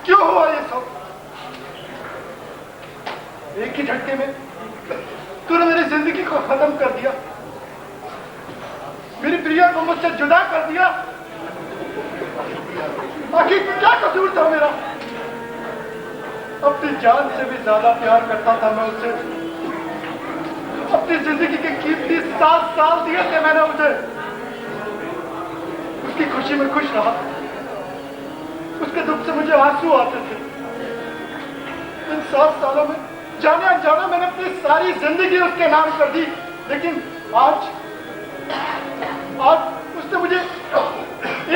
क्यों हुआ ये सब? एक ही झटके में तूने मेरी जिंदगी को खत्म कर दिया, मेरी प्रिया को मुझसे जुदा कर दिया। आखिर क्या कसूर था मेरा? अपनी जान से भी ज्यादा प्यार करता था मैं उससे। अपनी जिंदगी के कीमती 7 साल दिए थे मैंने उसे। उसकी खुशी में खुश रहा, उसके दुख से मुझे आंसू आते थे। इन 7 सालों में जाने अनजाने मैंने अपनी सारी जिंदगी उसके नाम कर दी, लेकिन आज उसने मुझे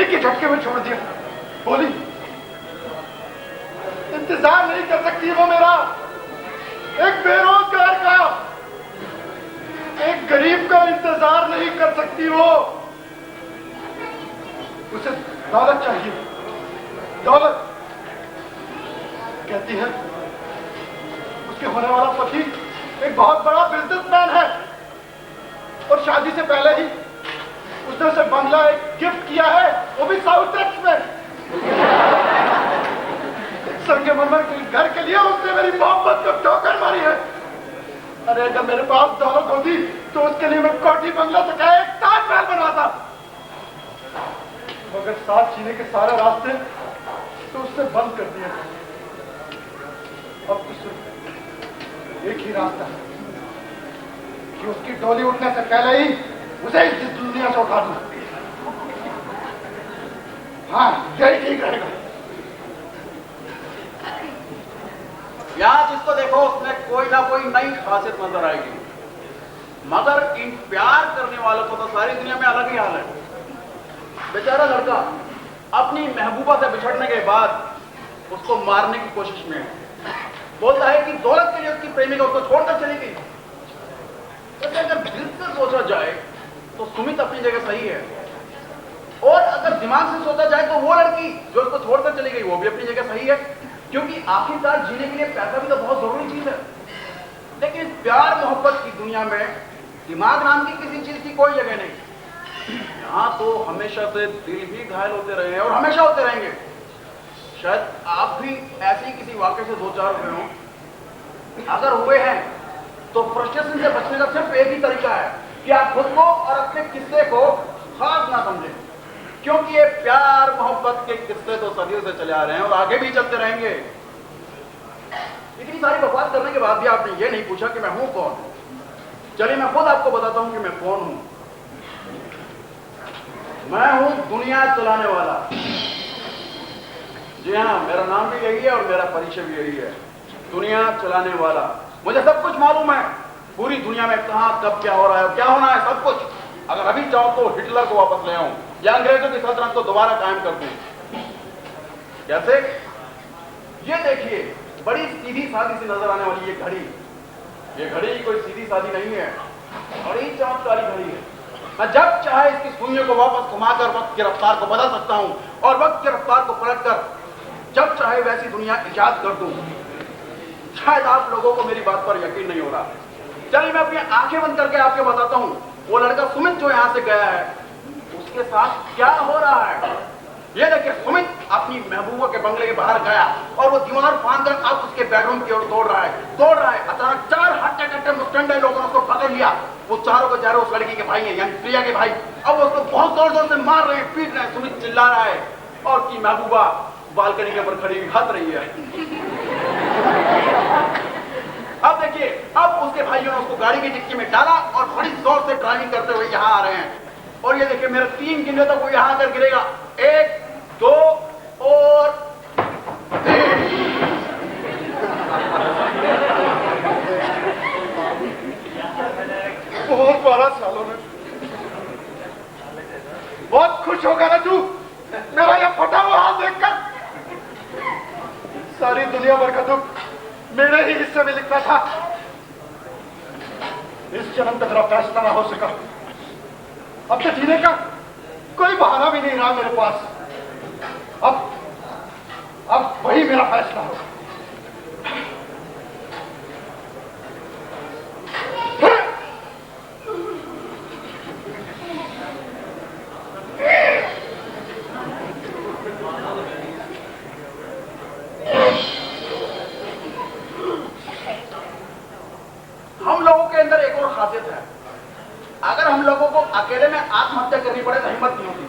एक ही झटके में छोड़ दिया। बोली इंतजार नहीं कर सकती वो मेरा, एक बेरोजगार का, एक गरीब का इंतजार नहीं कर सकती वो। उसे दौलत चाहिए, दौलत। कहती है उसके होने वाला पति एक बहुत बड़ा बिजनेसमैन है और शादी से पहले ही उसने उसे बंगला एक गिफ्ट किया है, वो भी साउथ एक्स में। संगमरमर के घर के लिए उसने मेरी मोहब्बत को ठोकर मारी है। अरे अगर मेरे पास दौलत होती तो उसके लिए मैं कोठी बंगला से क्या एक ताजमहल बनवाता। मगर साथ जीने के सारे रास्ते तो उसने बंद कर दिए। अब तो सिर्फ एक ही रास्ता है कि उसकी डोली उठने से पहले ही उसे इस दुनिया से उठा दूं। हाँ, यही ठीक रहेगा। यहाँ जिसको देखो उसमें कोई ना कोई नई खासियत नजर आएगी, मगर इन प्यार करने वालों को तो सारी दुनिया में अलग ही हाल है। बेचारा लड़का अपनी महबूबा से बिछड़ने के बाद उसको मारने की कोशिश में है। बोलता है कि दौलत के लिए उसकी प्रेमिका उसको छोड़कर चली गई। तो अगर दिल से सोचा जाए तो सुमित अपनी जगह सही है, और अगर दिमाग से सोचा जाए तो वो लड़की जो उसको छोड़कर चली गई वो भी अपनी जगह सही है, क्योंकि आखिरकार जीने के लिए पैसा भी तो बहुत जरूरी चीज है। लेकिन प्यार मोहब्बत की दुनिया में दिमाग नाम की किसी चीज की कोई जगह नहीं। यहां तो हमेशा से दिल भी घायल होते रहे हैं और हमेशा होते रहेंगे। शायद आप भी ऐसे ही किसी वाकये से 2-4 हुए हों। अगर हुए हैं तो फ्रस्ट्रेशन से बचने का सिर्फ एक ही तरीका है कि आप खुद को और अपने किस्से को खास ना समझें, क्योंकि ये प्यार मोहब्बत के किस्से तो सदियों से चले आ रहे हैं और आगे भी चलते रहेंगे। इतनी सारी बकवास करने के बाद भी आपने ये नहीं पूछा कि मैं हूं कौन। चलिए मैं खुद आपको बताता हूं कि मैं कौन हूं। मैं हूं दुनिया चलाने वाला। जी हाँ, मेरा नाम भी यही है और मेरा परिचय भी यही है, दुनिया चलाने वाला। मुझे सब कुछ मालूम है, पूरी दुनिया में कहां कब क्या हो रहा है, क्या होना है, सब कुछ। अगर अभी चाहो तो हिटलर को वापस ले आऊं या अंग्रेजों की सल्तनत को दोबारा कायम कर दूं। जैसे ये देखिए, बड़ी सीधी सादी सी नजर आने वाली ये घड़ी कोई सीधी सादी नहीं है, बड़ी चमत्कारी घड़ी है। मैं जब चाहे इसकी सुइयों को वापस घुमाकर वक्त की रफ्तार को बदल सकता हूं और वक्त की रफ्तार को पलटकर जब चाहे वैसी दुनिया इजाद कर दूं। शायद आप लोगों को मेरी बात पर यकीन नहीं हो रहा। चलिए मैं अपनी आंखें बंद करके आपको बताता हूं, वो लड़का सुमित जो यहां से गया है उसके साथ क्या हो रहा है। ये देखिए, सुमित अपनी महबूबा के बंगले के बाहर गया और वो दीवार फांदकर अब उसके बेडरूम की ओर दौड़ रहा है। अचानक 4 हट्टे-कट्टे मुस्टंडे लोगों ने उसको पकड़ लिया। वो चारों के चारों उस लड़की के भाई हैं, यानी प्रिया के भाई। अब वो उसको बहुत जोर-जोर से मार रहे हैं, पीट रहे हैं। सुमित चिल्ला रहा है और उसकी महबूबा बालकनी के ऊपर खड़ी हुई हंस रही है। अब देखिए, अब उसके भाइयों ने उसको गाड़ी की डिक्की में डाला और बड़ी जोर से ड्राइविंग करते हुए यहाँ आ रहे हैं। और ये देखिए, मेरे 3 गिनने तक वो यहाँ आकर गिरेगा। 1, 2 और 3। बहुत 12 सालों में बहुत खुश होगा ना तू मेरा यह फटा हुआ हाथ देखकर। सारी दुनिया भर का दुख मेरे ही हिस्से में लिखना था। इस जन्म तक मेरा फैसला ना हो सका। अब तो जीने का कोई बहाना भी नहीं रहा मेरे पास। अब वही मेरा फैसला होगा। अकेले में आत्महत्या करनी पड़े तो हिम्मत नहीं होती।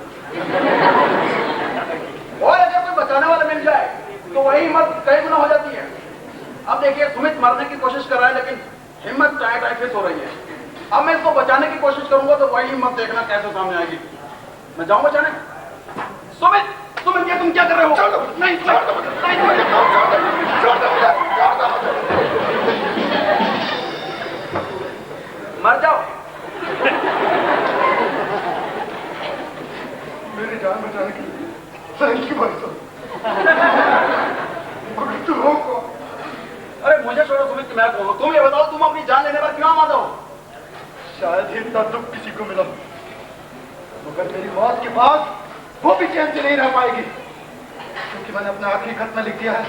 और अगर कोई बचाने वाला मिल जाए तो वही हिम्मत कई गुना हो जाती है। अब देखिए सुमित मरने की कोशिश कर रहा है लेकिन हिम्मत टाइफाइस हो रही है। अब मैं इसको बचाने की कोशिश करूंगा तो वही हिम्मत देखना कैसे सामने आएगी। मैं जाऊं बचाने? सुमित, सुमित ये तुम क्या कर रहे हो? नहीं, मर जाओ। मेरी जान बचाने के लिए थैंक यू भाई साहब। मगर तू हो कौन? अरे मुझे छोड़ो सुमित, मैं कौन हूं? तुम ये बताओ, तुम अपनी जान लेने पर क्यों आमादा हो? शायद ही इतना दुख किसी को मिला, मगर मेरी मौत के बाद वो भी चैन से नहीं रह पाएगी, क्योंकि मैंने अपने आखिरी खत में लिख दिया है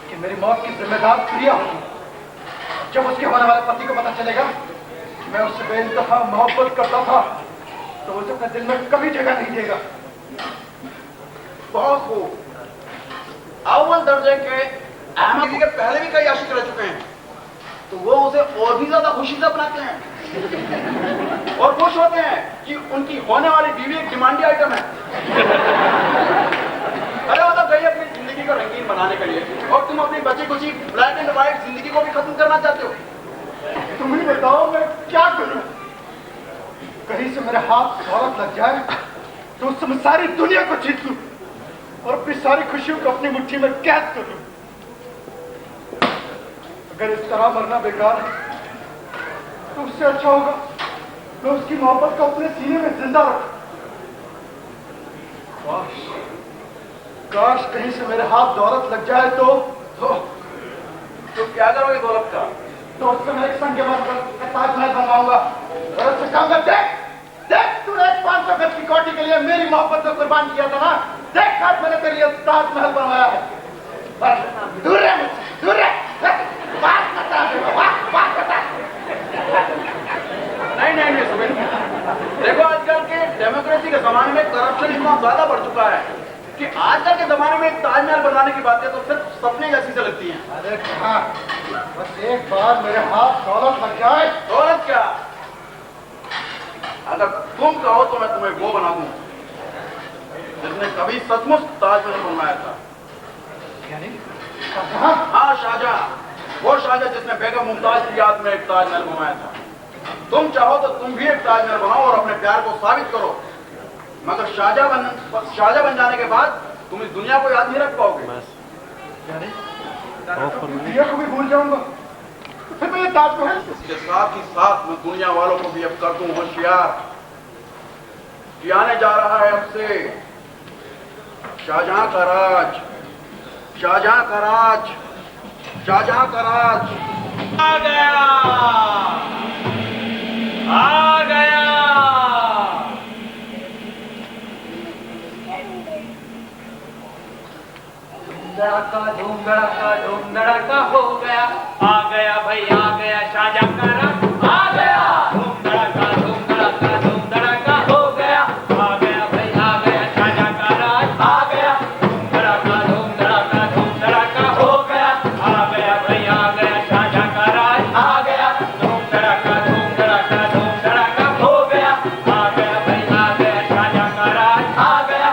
कि मेरी मौत की जिम्मेदार प्रिया होगी। जब उसके होने वाले पति को पता चलेगा कि मैं उससे बेइंतहा मोहब्बत करता था तो उसे अपने दिल में कभी जगह नहीं देगा। बहुत खूब। अव्वल दर्जे के अहमद के पहले भी कई आशिक रह चुके हैं, तो वो उसे और भी ज्यादा खुशी से अपनाते हैं और खुश होते हैं कि उनकी होने वाली बीवी एक डिमांडी आइटम है। अरे वो तो गई अपनी जिंदगी को रंगीन बनाने के लिए, और तुम अपनी बची कुची ब्लैक एंड व्हाइट जिंदगी को भी खत्म करना चाहते हो। तुम ही बताओ मैं क्या करूं? कहीं से मेरे हाथ दौलत लग जाए तो उस समय सारी दुनिया को जीत लूं और अपनी सारी खुशियों को अपनी मुट्ठी में कैद कर लूं। अगर इस तरह मरना बेकार है तो उससे अच्छा होगा मैं उसकी मोहब्बत को अपने सीने में जिंदा रखूं। काश काश कहीं से मेरे हाथ दौलत लग जाए तो क्या करोगे दौलत का? तो उससे मैं एक संग ताजमहल बनवाऊंगा और उससे कहूंगा, देख देख तूने 500 गज की कोठी के लिए मेरी मोहब्बत को कुर्बान किया था ना, देख आज मैंने तेरे लिए ताजमहल बनवाया है। पर दूर रह मुझसे, दूर रह, बात बता बात बता। नहीं सुमित, देखो आजकल के डेमोक्रेसी के जमाने में करप्शन इतना ज्यादा बढ़ चुका है कि आजकल के जमाने में एक ताजमहल बनाने की बातें तो सिर्फ सपने जैसी से लगती हैं। अरे कहाँ, बस एक बार मेरे हाथ दौलत लग जाए। दौलत क्या? अगर तुम कहो तो मैं तुम्हें वो बना दूं जिसने कभी सचमुच ताजमहल बनवाया था। हाँ, शाहजहां, वो शाहजहां जिसने बेगम मुमताज की याद में एक ताजमहल बनवाया था। तुम चाहो तो तुम भी एक ताजमहल बनाओ और अपने प्यार को साबित करो, मगर शाहजहां बन जाने के बाद तुम इस दुनिया को याद नहीं रख पाओगे। दुनिया को भी भूल जाऊंगा तो फिर मैं ये ताजमहल। इसके साथ ही साथ मैं दुनिया वालों को भी अब कर दूं होशियार कि आने जा रहा है अब से शाहजहां का राज, शाहजहां का राज, शाहजहां का राज। आ गया, आ गया। धूम धड़ाका हो गया, आ गया भाई आ गया शाहजहां का राज, आ गया। धूम धड़ाका हो गया, आ गया भाई आ गया शाहजहां का राज, आ गया। धूम धड़ाका हो गया, आ गया भाई आ गया शाहजहां का राज, आ गया। धूम धड़ाका हो गया, आ गया भाई आ गया शाहजहां का राज, आ गया।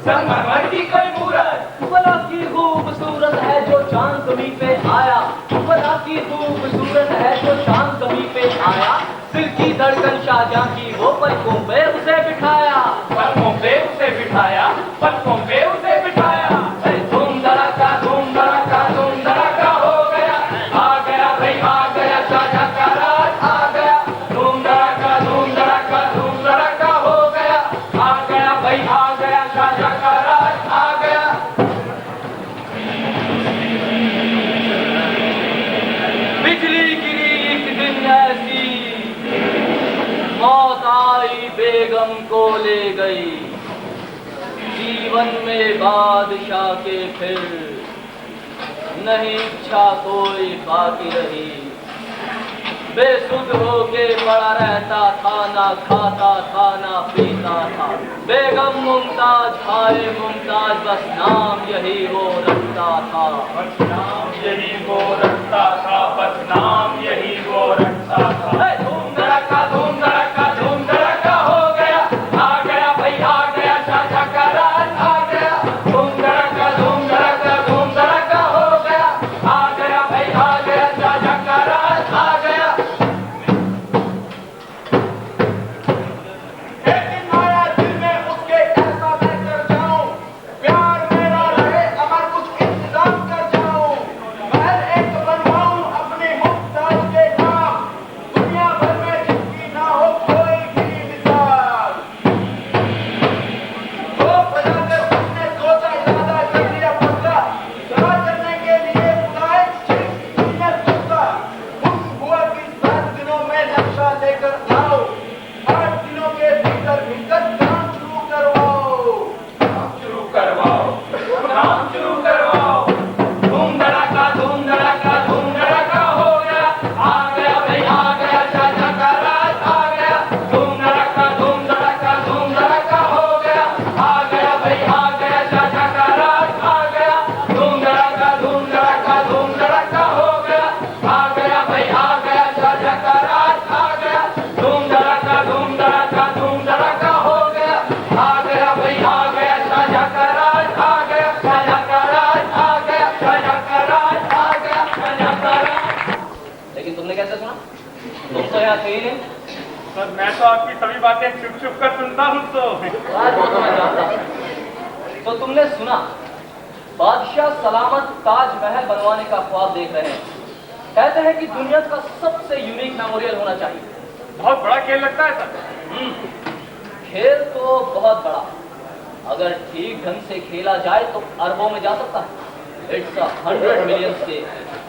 संगमरमर की कोई मूरत। बला की खूबसूरत है जो चांद कभी पे आया, बला की खूबसूरत है जो चांद कभी पे आया। दिल की धड़कन शाहजहां की वो पलकों पे उसे बिठाया, पलकों पे उसे बिठाया, पलकों पे उसे बिठाया। धूम धड़ाका धूम धड़ाका धूम धड़ाका हो गया, आ गया भाई आ गया, शाहजहां का राज आ गया। धूम धड़ाका धूम धड़ाका धूम धड़ाका हो गया, आ गया भाई आ गया, शाहजहां का राज आ गया। बिजली गिरी एक दिन ऐसी, मौत आई बेगम को ले गई। जीवन में बादशाह के फिर नहीं इच्छा कोई बाकी रही। बेसुध होके पड़ा रहता था, ना खाता था ना पीता था। बेगम मुमताज खाए मुमताज, बस नाम यही वो रखता था। बस नाम यही वो रखता था, बस नाम यही वो रखता था। धूम धड़ाका धूम धड़ाका धूम धड़ाका हो गया, आ गया भाई आ गया, शाहजहां का राज आ गया। धूम धड़ाका धूम धड़ाका धूम धड़ाका हो गया, आ गया भाई आ गया, शाहजहां का राज आ गया। लेकिन आया दिल में उसके ऐसा मैं कर जाऊं, प्यार मेरा रहे अगर कुछ इंतजाम कर जाऊं। महल एक बनवाऊं अपने मुमताज के नाम, दुनिया भर में जिसकी ना हो कोई भी मिसाल। दो बजाते उसने सोचा ज्यादा कर लिया पक्का, सदा करने के लिए बुलाए ने सोचा। खुश हुआ कि 7 दिनों में नक्शा लेकर आओ, 8 दिनों के भीतर भीतर काम शुरू करवाओ। शुरू करवाओ, काम शुरू करवाओ। धूम धड़ाका धूम धड़ाका धूम धड़ाका हो गया, आ गया भाई आ गया, शाहजहां का राज आ गया। धूम धड़ाका धूम धड़ाका धूम धड़ाका हो गया, आ गया भाई आ गया, शाहजहां का राज आ गया। धूम धड़ाका धूम धड़ाका धूम धड़ाका हो गया, आ गया भाई आ गया, शाहजहां का राज आ गया। धूम धड़ाका धूम धड़ाका धूम धड़ाका हो गया, आ गया भाई आ गया, शाहजहां का राज आ गया, शाहजहां का राज आ गया, शाहजहां का राज आ गया, शाहजहां का राज। लेकिन तुमने कैसे सुना? तुम तो यहाँ थे ही नहीं। सर मैं तो आपकी सभी बातें चुप चुप कर सुनता हूँ तो आज वो तो मैं जानता हूं। तो तुमने सुना बादशाह सलामत ताजमहल बनवाने का ख्वाब देख रहे हैं। कहते हैं कि दुनिया का सबसे यूनिक मेमोरियल होना चाहिए। बहुत बड़ा खेल लगता है सर। खेल तो बहुत बड़ा, अगर ठीक ढंग से खेला जाए तो अरबों में जा सकता है। इट्स 100 मिलियन के।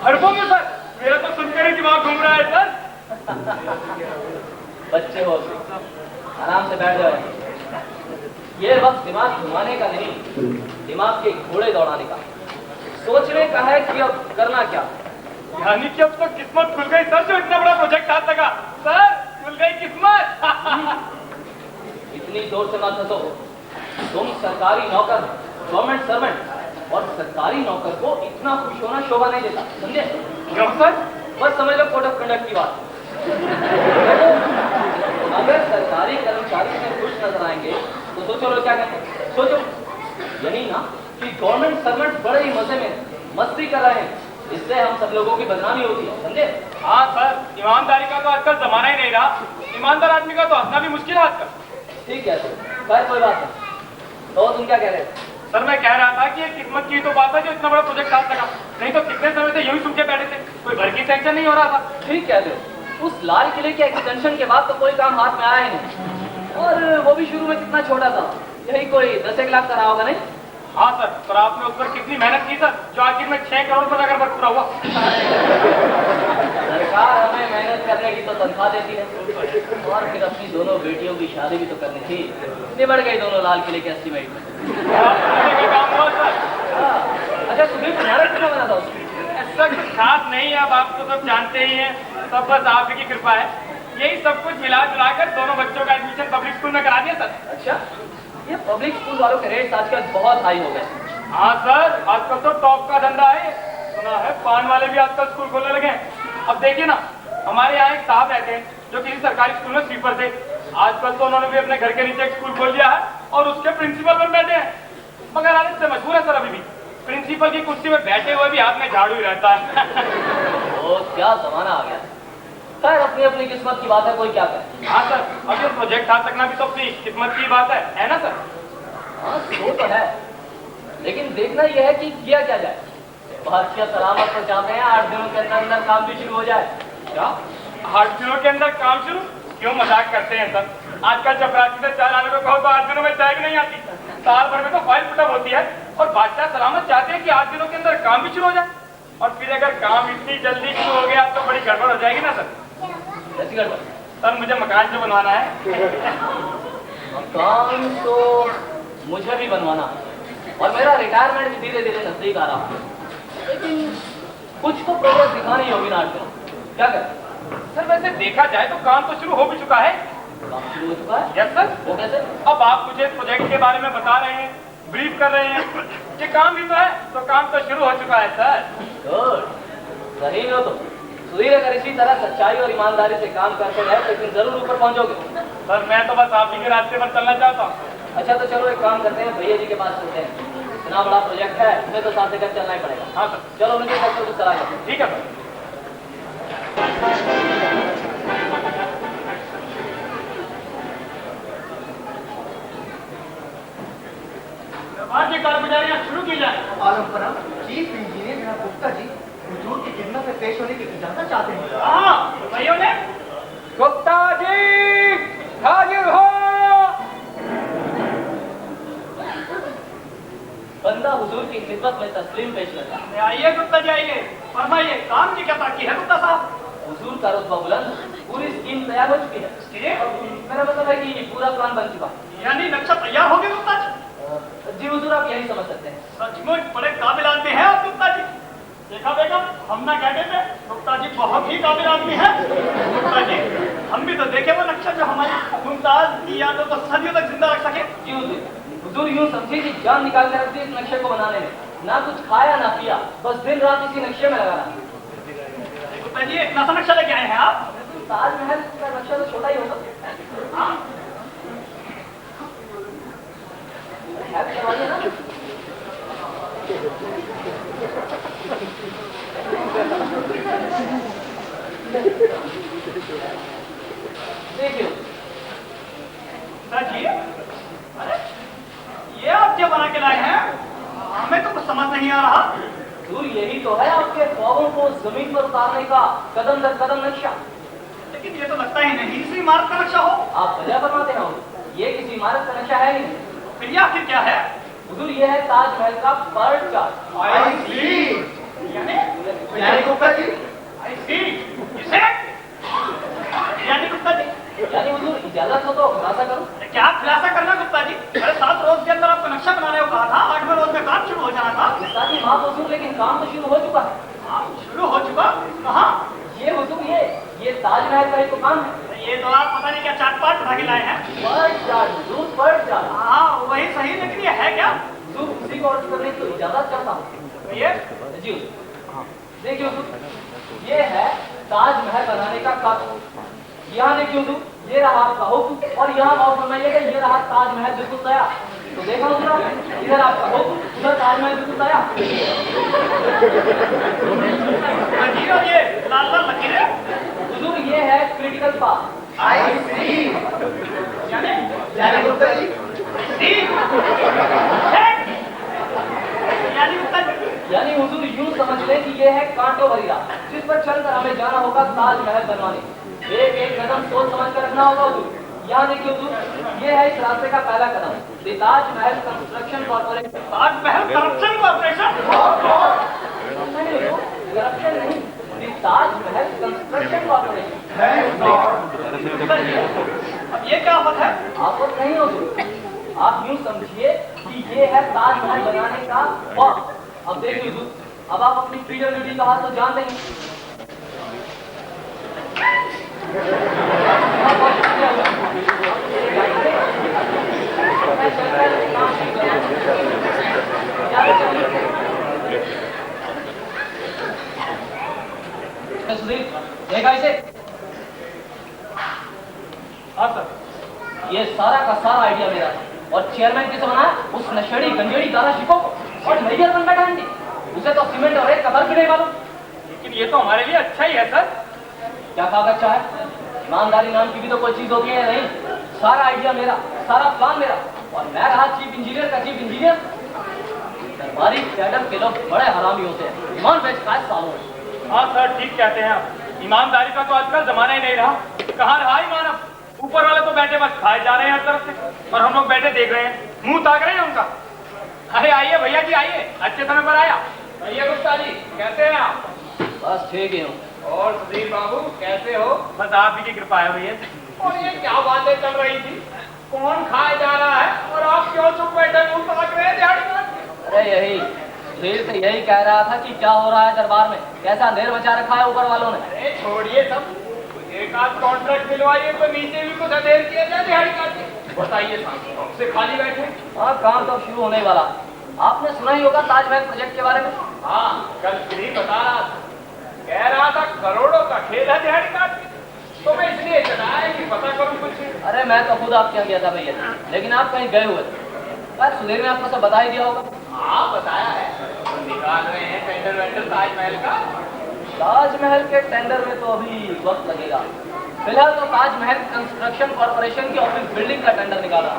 अरबों में सर, मेरा तो सुनकर ही दिमाग घूम रहा है सर। बच्चे हो आराम से बैठ जाओ। ये वक्त दिमाग घुमाने का नहीं, दिमाग के घोड़े दौड़ाने का, सोचने का है कि अब करना क्या। यानी कि अब तो किस्मत खुल गई सर, जो इतना बड़ा प्रोजेक्ट हाथ लगा। सर खुल गई किस्मत। इतनी जोर से ना हंसो। तुम सरकारी नौकर, गवर्नमेंट सर्वेंट, और सरकारी नौकर को इतना खुश होना शोभा नहीं देता, समझे? क्यों सर? बस समझ लो कोड ऑफ कंडक्ट की बात। अगर सरकारी कर्मचारी से खुश नजर आएंगे तो सोचो लोग क्या कहते हैं। सोचो यही ना कि गवर्नमेंट सर्वेंट बड़े ही मजे में मस्ती कर रहे हैं, इससे हम सब लोगों की बदनामी होती है, समझे? हाँ सर, ईमानदारी का तो आजकल जमाना ही नहीं रहा। ईमानदार आदमी का तो हंसना भी मुश्किल है आजकल। ठीक है खैर कोई बात नहीं। तो तुम क्या कह रहे थे? सर मैं कह रहा था कि ये किस्मत की तो बात है जो इतना बड़ा प्रोजेक्ट हाथ लगा, नहीं तो कितने समय से यूं ही सुन के बैठे थे, कोई घर की टेंशन नहीं हो रहा था। ठीक कहते हो। उस लाल किले के एक्सटेंशन के बाद तो कोई काम हाथ में आया ही नहीं, और वो भी शुरू में कितना छोटा था, यही कोई 10 लाख का रहा होगा नहीं? हाँ सर, पर आपने उस पर कितनी मेहनत की सर, जो आखिर में 6 करोड़ पर जाकर पूरा हुआ। सरकार हमें मेहनत करने की तो तनख्वाह देती है, और फिर अपनी दोनों बेटियों की शादी भी तो करनी थी। निबड़ गई दोनों लाल किले के एस्टीमेट में। काम हुआ सर। अच्छा तुम्हें किनारा क्यों बना था उसमें? ऐसा कुछ खास नहीं है, अब आप तो सब जानते ही हैं, सब बस आप की कृपा है। यही सब कुछ मिला जुलाकर दोनों बच्चों का एडमिशन पब्लिक स्कूल में करा दिया सर। अच्छा, ये पब्लिक स्कूल वालों के रेट्स आजकल बहुत हाई हो गए। हाँ सर, आजकल तो टॉप का धंधा है। सुना है पान वाले भी आजकल स्कूल खोलने लगे हैं। अब देखिए ना, हमारे यहाँ एक साहब रहते हैं जो किसी सरकारी स्कूल में स्वीपर थे। आजकल तो उन्होंने भी अपने घर के नीचे एक स्कूल खोल लिया है और उसके प्रिंसिपल बन बैठे हैं। मगर आदत से मशहूर है सर अभी भी। प्रिंसिपल की कुर्सी में बैठे हुए भी हाथ में झाड़ू ही रहता है। ओ क्या जमाना आ गया। खैर अपनी अपनी किस्मत की बात है, कोई क्या करे। हाँ सर, अब ये प्रोजेक्ट हाथ रखना भी तो अपनी किस्मत की बात है ना सर? हाँ वो तो है, लेकिन देखना यह है कि किया क्या जाए। बादशाह सलामत तो चाहते हैं 8 दिनों के अंदर अंदर काम भी शुरू हो जाए। क्या 8 दिनों के अंदर काम शुरू? क्यों मजाक करते हैं सर? आजकल चपरासी से चाय लाने को कहो तो 8 दिनों में चाय भी नहीं आती। साल भर में तो फाइल पुटअप होती है और बादशाह सलामत चाहते हैं कि 8 दिनों के अंदर काम भी शुरू हो जाए। और फिर अगर काम इतनी जल्दी शुरू हो गया तो बड़ी गड़बड़ हो जाएगी ना सर? कैसी गड़बड़? सर मुझे मकान जो बनवाना है। मकान तो मुझे भी बनवाना है और मेरा रिटायरमेंट भी धीरे धीरे नजदीक आ रहा है, लेकिन कुछ तो प्रोग्रेस दिखानी होगी ना। 8 दिनों क्या करें? सर वैसे देखा जाए तो काम तो शुरू हो भी चुका है। काम शुरू हो चुका है? Yes sir. वो कैसे? अब आप मुझे प्रोजेक्ट के बारे में बता रहे हैं, ब्रीफ कर रहे हैं, ये काम भी तो है, तो काम तो शुरू हो चुका है सर। गुड, सही हो तो। सुधीर अगर इसी तरह सच्चाई और ईमानदारी से काम करते रहे तो एक दिन जरूर ऊपर पहुंचोगे। सर मैं तो बस आप ही के रास्ते पर चलना चाहता हूँ। अच्छा तो चलो एक काम करते हैं, भैया जी के पास चलते हैं। इतना बड़ा प्रोजेक्ट है, हमें तो साथ लेकर चलना ही पड़ेगा। हाँ सर। चलो उनके साथ कुछ सलाह करो। ठीक है सर। आज ये कारगुजारियाँ शुरू की जाए। आलम परम चीफ इंजीनियर जनाब गुप्ता जी हुजूर की खिदमत में पेश होने की इजाजत चाहते हैं। हाँ भाइयों ने गुप्ता जी हाजिर हो। बंदा हुजूर की खिदमत में तस्लीम पेश करता है। आइए गुप्ता जी आइए, फरमाइए काम की क्या ताकी है गुप्ता साहब? हुजूर का रुतबा बुलंद, पूरी स्कीम तैयार हो चुकी है। मेरा मतलब है कि पूरा प्लान बन चुका है। यानी नक्शा तैयार हो गया गुप्ता जी? जी हुजूर आप यही समझ सकते हैं। सचमुच बड़े काबिल आदमी हैं आप गुप्ता जी। देखा बेगम हम ना कहते थे गुप्ता जी बहुत ही काबिल आदमी है। गुप्ता जी हम भी तो देखे वो नक्शा जो हमारी मुमताज की यादों को सदियों तक जिंदा रख सके। जी हुजूर, हुजूर यूं समझिए कि जान निकाल कर रख दी इस नक्शे को बनाने में। ना कुछ खाया ना पिया, बस दिन रात इसी नक्शे में लगा रहा। गुप्ता जी इतना सा नक्शा लेके आए हैं आप? ताजमहल का नक्शा तो छोटा ही होगा। हाँ है भी करवाइए ना। देखिए जी, अरे ये आप क्या बना के लाए हैं? हमें तो कुछ समझ नहीं आ रहा। दूर यही तो है आपके ख्वाबों को जमीन पर उतारने का कदम दर कदम नक्शा। लेकिन ये तो लगता ही नहीं इसी इमारत का नक्शा हो। आप वजह फरमाते हैं, ये किसी इमारत का नक्शा है नहीं। फिर ये आखिर क्या है? हुजूर ये है ताजमहल का बर्ड चार्ट। आई सी। यानी गुप्ता जी आई सी इसे यानी गुप्ता जी यानी हुजूर इजाजत हो तो खुलासा करो। क्या खुलासा करना गुप्ता जी? अरे 7 रोज के अंदर आपको नक्शा बनाने को कहा था, 8वें रोज में काम शुरू हो जाना था। गुप्ता जी माफ हुजूर, लेकिन काम तो शुरू हो चुका है। काम शुरू हो चुका? कहाँ? ये हुजूर ये ताजमहल का ही तो काम है। ये तो आप पता नहीं क्या चाटपाट उठा के लाए हैं। बर्ड चार्ट हुजूर, बर्ड चार्ट। हाँ वही सही, लेकिन ये है क्या? हुजूर उसी को अर्ज करने की तो इजाजत चाहता हूँ। ये जी देखिए हुजूर, ये है ताजमहल बनाने का कानून। यहाँ देखिए हुजूर, ये रहा आपका हुक्म और यहाँ और फरमाइएगा ये रहा ताजमहल बिल्कुल तैयार। तो देखा हुजूर, इधर आपका हुक्म, उधर ताजमहल बिल्कुल तैयार। जी और ये लाल लाल लकीरें? हुजूर ये है क्रिटिकल पाथ। आई सी। यानी गुप्ता जी सी यानी गुप्ता जी यानी हुजूर यूं समझ लें कि ये है कांटों भरी राह जिस पर चलकर हमें जाना होगा ताजमहल बनवाने। एक एक कदम सोच समझ कर रखना होगा हुजूर। यहाँ देखिए हुजूर, ये है इस रास्ते का पहला कदम, the Taj Mahal construction corporation. Taj Mahal corruption corporation? Corruption नहीं, द ताजमहल कंस्ट्रक्शन कॉर्पोरेशन। अब ये क्या आफत है? आफत नहीं हुजूर, आप यूं समझिए कि ये है ताजमहल बनाने का वक्त। अब देखिए हुजूर, अब आप अपनी पीडब्ल्यूडी का हाथ तो जानते हैं। देखा इसे? हाँ सर। ये सारा का सारा आइडिया मेरा था। और चेयरमैन किसे बनाया? उस नशेड़ी गंजेड़ी दादा शिको को। और मेजर बन बैठा है, उसे तो सीमेंट और रेत का फर्क भी नहीं मालूम। लेकिन ये तो हमारे लिए अच्छा ही है सर। क्या कागज अच्छा है? ईमानदारी नाम की भी तो कोई चीज होती है नहीं। सारा आइडिया मेरा, सारा प्लान मेरा, और मैं रहा चीफ इंजीनियर का चीफ इंजीनियर। दरबारी कैडर के लोग बड़े हरामी होते हैं, ईमान बेचता है सालों में। हाँ सर, ठीक कहते हैं आप। ईमानदारी का तो आजकल जमाना ही नहीं रहा। कहाँ रहा ईमान अब? ऊपर वाले तो बैठे बस खाए जा रहे हैं हर तरफ से, और हम लोग बैठे देख रहे हैं, मुंह ताक रहे हैं उनका। अरे आइए भैया जी, आइए, अच्छे समय पर आया। भैया गुप्ता जी, कैसे हैं आप? बस ठीक ही हूँ। और सुधीर बाबू कैसे हो? बस आप ही की कृपा है भैया। और ये क्या बातें चल रही थी? कौन खाए जा रहा है और आप क्यों चुप बैठे मुंह ताक रहे हैं दिहाड़ी में? अरे यही सुधीर से यही कह रहा था कि क्या हो रहा है दरबार में, कैसा अंधेर मचा रखा है ऊपर वालों ने। अरे छोड़िए सब, एक आध कॉन्ट्रैक्ट दिलवाइए तो नीचे भी कुछ अधेर किया जाए दिहाड़ी काट के। बताइए साहब, से खाली बैठे? हाँ, काम तो शुरू होने वाला। आपने सुना ही होगा ताजमहल प्रोजेक्ट के बारे में। हाँ, कल श्री बता रहा था, कह रहा था करोड़ों का खेल है दिहाड़ी काट के। तो मैं इसलिए चलाया कि पता करूं कुछ। अरे मैं तो खुद आपके यहाँ गया था भैया, लेकिन आप कहीं गए हुए थे। पर सुधीर ने आपको सब बता ही दिया होगा। हाँ बताया है, तो निकाल रहे हैं टेंडर वेंडर ताजमहल का। ताजमहल के टेंडर में तो अभी वक्त लगेगा। फिलहाल तो ताजमहल कंस्ट्रक्शन कॉर्पोरेशन की ऑफिस बिल्डिंग का टेंडर निकाला।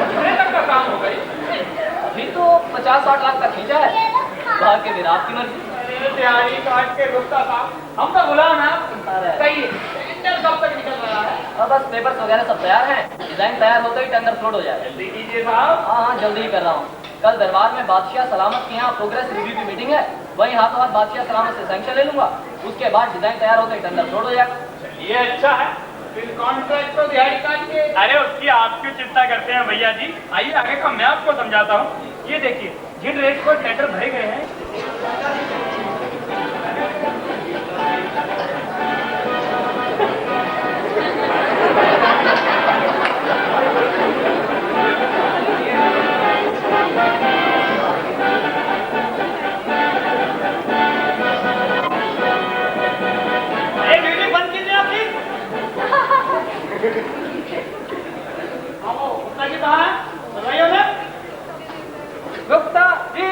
कितने तक का काम हो गई? अभी तो 50-60 लाख का खींचा है, बाकी फिर आपकी मर्जी। दिहाड़ी काट के रुकता था, हम तो गुलाम हैं। अरे। सही है, टेंडर कब तक निकल रहा है? और बस पेपर्स वगैरह सब तैयार हैं, डिजाइन तैयार होते ही टेंडर फ्लोट हो जाएगा। जल्दी कीजिए साहब। हाँ, जल्दी ही कर रहा हूँ। कल दरबार में बादशाह सलामत के यहाँ प्रोग्रेस रिव्यू की मीटिंग है, वहीं हाथों हाथ बादशाह सलामत से सैंक्शन ले लूंगा। उसके बाद डिजाइन तैयार होते ही टेंडर फ्लोट हो जाएगा। ये अच्छा है, फिर कॉन्ट्रैक्ट तो दिहाड़ी काट के। अरे उसकी आप क्यों चिंता करते हैं भैया जी? आइए आगे का मैं आपको समझाता हूँ। ये देखिए, जिन रेट पर टेंडर भरे गए हैं, गुप्ता जी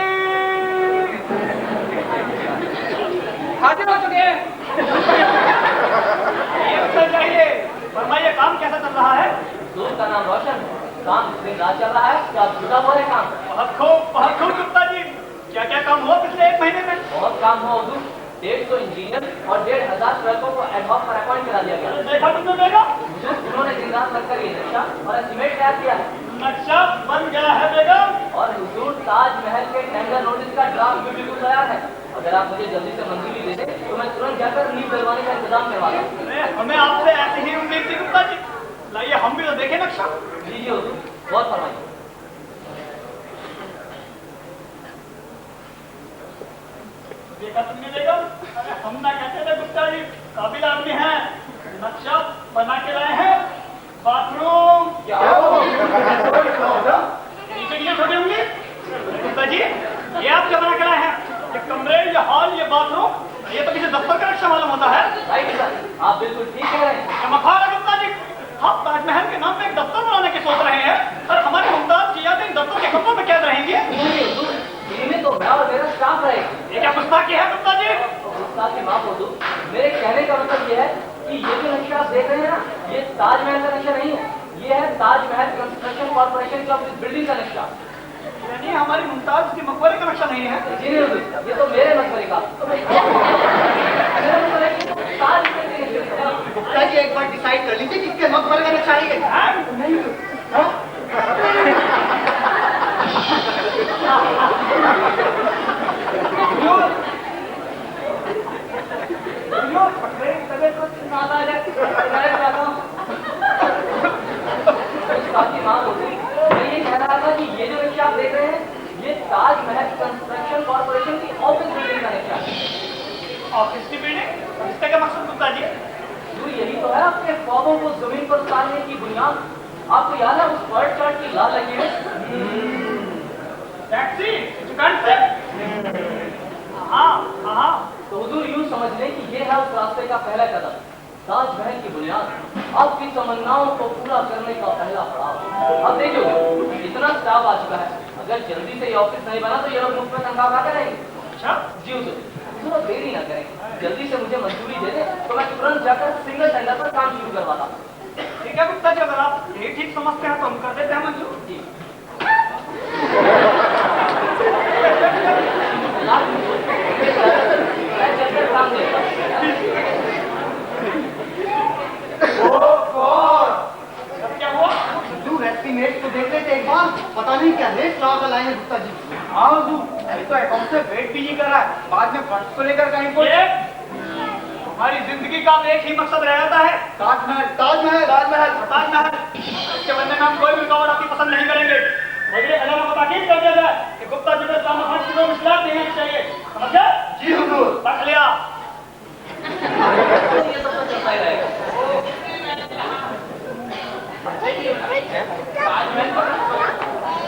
हाजिर हो चुके हैं। ये उत्तर चाहिए। फरमाइए, काम कैसा चल रहा है? दूर का नाम रोशन, काम दिन रात चल रहा है। क्या जुटा हुआ है काम? बहुत खूब गुप्ता जी। क्या क्या काम हुआ पिछले 1 महीने में? बहुत काम हुआ हुजूर। 150 इंजीनियर और 1500 श्रमिकों को एडहॉक पर अपॉइंट करा दिया गया। देखा तुमने बेगा? उन्होंने दिन रात लगकर ये नक्शा और एस्टिमेट तैयार किया है। नक्शा बन गया है बेगम। और हुजूर ताजमहल के टेंडर नोटिस का ड्राफ्ट भी बिल्कुल तैयार है। अगर आप मुझे जल्दी से मंजूरी दे दें तो मैं तुरंत जाकर नींव डलवाने का इंतजाम करवा दूं। हमें आपसे ऐसी ही उम्मीद थी गुप्ता जी। लाइए हम भी तो देखें नक्शा। जी हुजूर, बहुत फरमाइए। देखा तुमने बेगम? अरे हम ना कहते थे गुप्ता जी, काबिल आदमी हैं। नक्शा बना के लाए हैं। बाथरूम क्या नीचे नीचे छोटे होंगे गुप्ता जी? ये आप क्या बना के लाए हैं? ये कमरे, ये हॉल, ये बाथरूम, ये तो किसी दफ्तर का नक्शा मालूम होता है। राइट सर, आप बिल्कुल ठीक कह रहे हैं। चमत्कार है गुप्ता जी। हम ताजमहल के नाम पे एक दफ्तर बनाने की सोच रहे हैं, और हमारे मुमताज की यादें इन दफ्तर के कमरों में कैद रहेंगी। इनमें तो मैं और मेरा स्टाफ रहेगा। ये क्या गुस्ताखी है गुप्ता जी? गुस्ताखी माफ हो दो। मेरे कहने का मतलब ये है कि ये जो नक्शा आप देख रहे हैं ना, ये ताजमहल का नक्शा नहीं है, ये है ताजमहल कंस्ट्रक्शन कॉर्पोरेशन का बिल्डिंग का नक्शा। यानी हमारी मुमताज के मकबरे का नक्शा नहीं है? जी नहीं, ये तो मेरे मकबरे का। गुप्ता जी एक बार डिसाइड कर लीजिए किसके मकबरे में चाहिए। मैं ये कह रहा था कि ये जो नक्शा आप देख रहे हैं, ये ताजमहल कंस्ट्रक्शन कॉर्पोरेशन की ऑफिस बिल्डिंग का नक्शा है। ऑफिस की बिल्डिंग? इसका क्या मकसद गुप्ता जी? यही तो है आपके ख्वाबों को जमीन पर उतारने की बुनियाद। आपको याद है उस बर्ड चार्ट की लाल लकीरें? टैक्सी दुकान से? हाँ हाँ। तो हुजूर यूं समझ लें कि ये है उस रास्ते का पहला कदम। ताजमहल की बुनियाद आपकी तमन्नाओं को पूरा करने का पहला पड़ाव। अब देखो इतना स्टाफ आ चुका है, अगर जल्दी से ये ऑफिस नहीं बना तो ये लोग मुफ्त में तनख्वाह खाते रहेंगे। अच्छा जी हुजूर, थोड़ा देरी ना करें, जल्दी से मुझे मंजूरी दे दें तो मैं तुरंत जाकर सिंगल टेंडर पर काम शुरू करवाता हूँ। ठीक है गुप्ता जी, अगर आप ये ठीक समझते हैं तो हम कर देते हैं मंजूर। जी मैं चलकर काम देता अब क्या हुआ? हुजूर एस्टीमेट को देख लेते एक बार, पता नहीं क्या रेट लगा कर लाए हैं गुप्ता जी। हाँ हुजूर, अभी तो अकाउंट से वेट भी नहीं कर रहा है, बाद में फंड्स को लेकर कहीं को हमारी जिंदगी का एक ही मकसद रह जाता है, ताजमहल ताजमहल ताजमहल ताजमहल। इसके बनने में हम कोई भी रुकावट आपकी पसंद नहीं करेंगे। बजरे खजाना को ताकीद कर दिया जाए कि गुप्ता जी को इस्लाम फंड की कोई मुश्किलात नहीं आनी चाहिए, समझ गए? जी हुजूर। रख लिया। ये सब तो चलता ही रहेगा।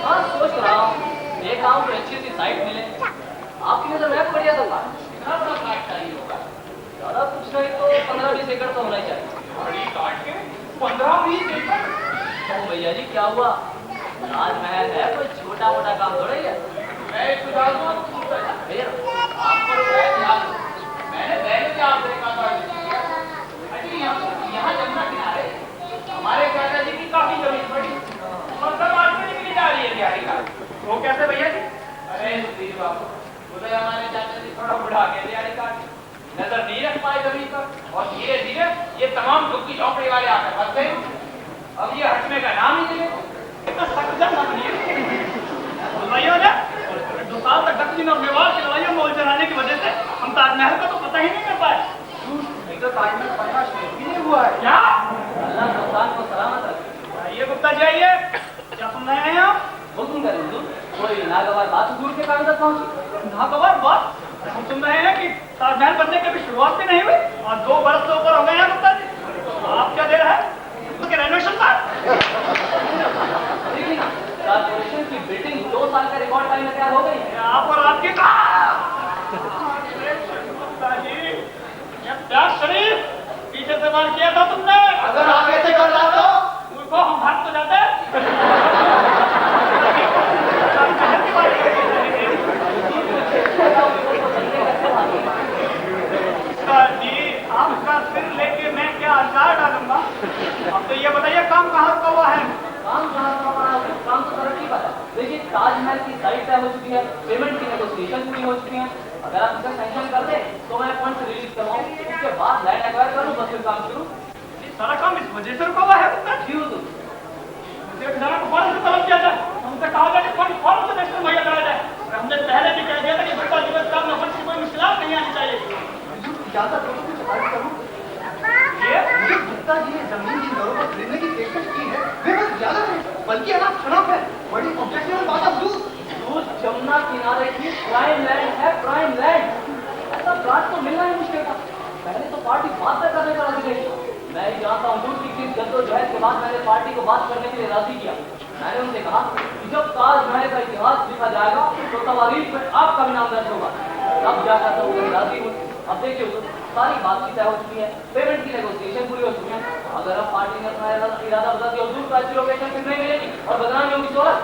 हाँ सोच रहा हूँ, देख रहा हूँ कोई अच्छी सी साइट मिले। आपकी नजर में बढ़िया तो कितना बड़ा फ्लैट चाहिए होगा? ज्यादा कुछ नहीं तो 15-20 एकड़ तो होना ही चाहिए। बड़ी काट के 15-20 एकड़। ओ भैया जी क्या हुआ? ताजमहल है कोई छोटा मोटा काम थोड़ा ही है। मैं एक सुझाव दूं आपको, फिर आपको रुपए दिया दो। मैंने पहले भी आप देखा था, अजी यहाँ जमुना किनारे हमारे चाचा जी की काफी जमीन पड़ी और सब आदमी के लिए जा रही है दिहाड़ी का। वो कैसे भैया जी? अरे सुधीर बाबू, उधर हमारे चाचा जी थोड़ा बुढ़ा गए दिहाड़ी काट, नजर नहीं रख पाए जमीन पर और धीरे धीरे ये तमाम झुग्गी झोंपड़ी वाले आकर फंस गए। अब ये हटने का नाम ही नहीं ले। लड़ाइयों ने 2 साल तक दक्षिण और मेवाड़ की लड़ाइयों में उलझन आने की वजह से हम ताजमहल का तो पता ही नहीं कर पाए। नहीं तो ताजमहल बनना शुरू भी नहीं हुआ है। क्या? अल्लाह इंसान को सलामत रखे। आइए गुप्ता जी आइए, क्या सुन रहे हैं आप? हुक्म करें हुजूर, कोई नागवार बात हुजूर के कान तक पहुंची। नागवार बात? हम सुन रहे हैं कि ताजमहल बनने की अभी शुरुआत भी नहीं हुई और 2 बरस से ऊपर हो गए हैं गुप्ता जी। आप क्या दे रहे हैं? उसके रेनोवेशन का कॉर्पोरेशन की बिल्डिंग 2 साल का रिकॉर्ड टाइम में तैयार हो गई है। आप और आपके प्यार शरीफ पीछे से मार किया था तुमने। अगर आगे से कर रहा तो उनको हम भाग तो जाते। जी आपका सिर लेके मैं क्या अचार डालूंगा? अब तो ये बताइए काम कहाँ रुका हुआ है? काम तो तरक्की पर है। देखिए ताजमहल की साइट तय हो चुकी है, पेमेंट की नेगोशिएशन पूरी हो चुकी है। अगर आप इसे सैंक्शन कर दें तो मैं फंड रिलीज करवाऊँ, उसके बाद लैंड एक्वायर करूँ, बस फिर काम शुरू। ये सारा काम इस वजह से रुका हुआ है मुझे खजाना को फौरन से तलब किया जाए। हमसे कहा गया कि फंड फौरन से नेशनल मुहैया कराया जाए। हमने पहले भी कह दिया था कि गुप्ता जी को इस काम में फंड की कोई मुश्किलात नहीं आनी चाहिए। ज्यादा तो कुछ अर्ज करूं। ये गुप्ता जी ने जमीन की दरों पर खरीदने की पेशकश की है, वे बस ज्यादा है, बल्कि अनाप शनाप है। बड़ी ऑब्जेक्टिव बात अब दूर जमुना किनारे की प्राइम लैंड है, प्राइम लैंड। ऐसा प्लाट तो मिलना ही मुश्किल था। पहले तो पार्टी बात तक करने का राजी नहीं। मैं ही जानता हूँ कि किस जद्दोजहद के बाद मैंने पार्टी को बात करने के लिए राजी किया। मैंने उनसे कहा कि जब ताजमहल का इतिहास लिखा जाएगा तो तवारीख में आपका भी नाम दर्ज होगा। तब जाकर तो वो राजी हुई। अब देखिए सारी बातचीत तय हो चुकी है, पेमेंट की नेगोशिएशन पूरी हो चुकी है। अगर अब पार्टी ने अपना इरादा बदल दिया हुजूर को अच्छी लोकेशन फिर नहीं मिलेगी और बदनामी होगी शोहरत।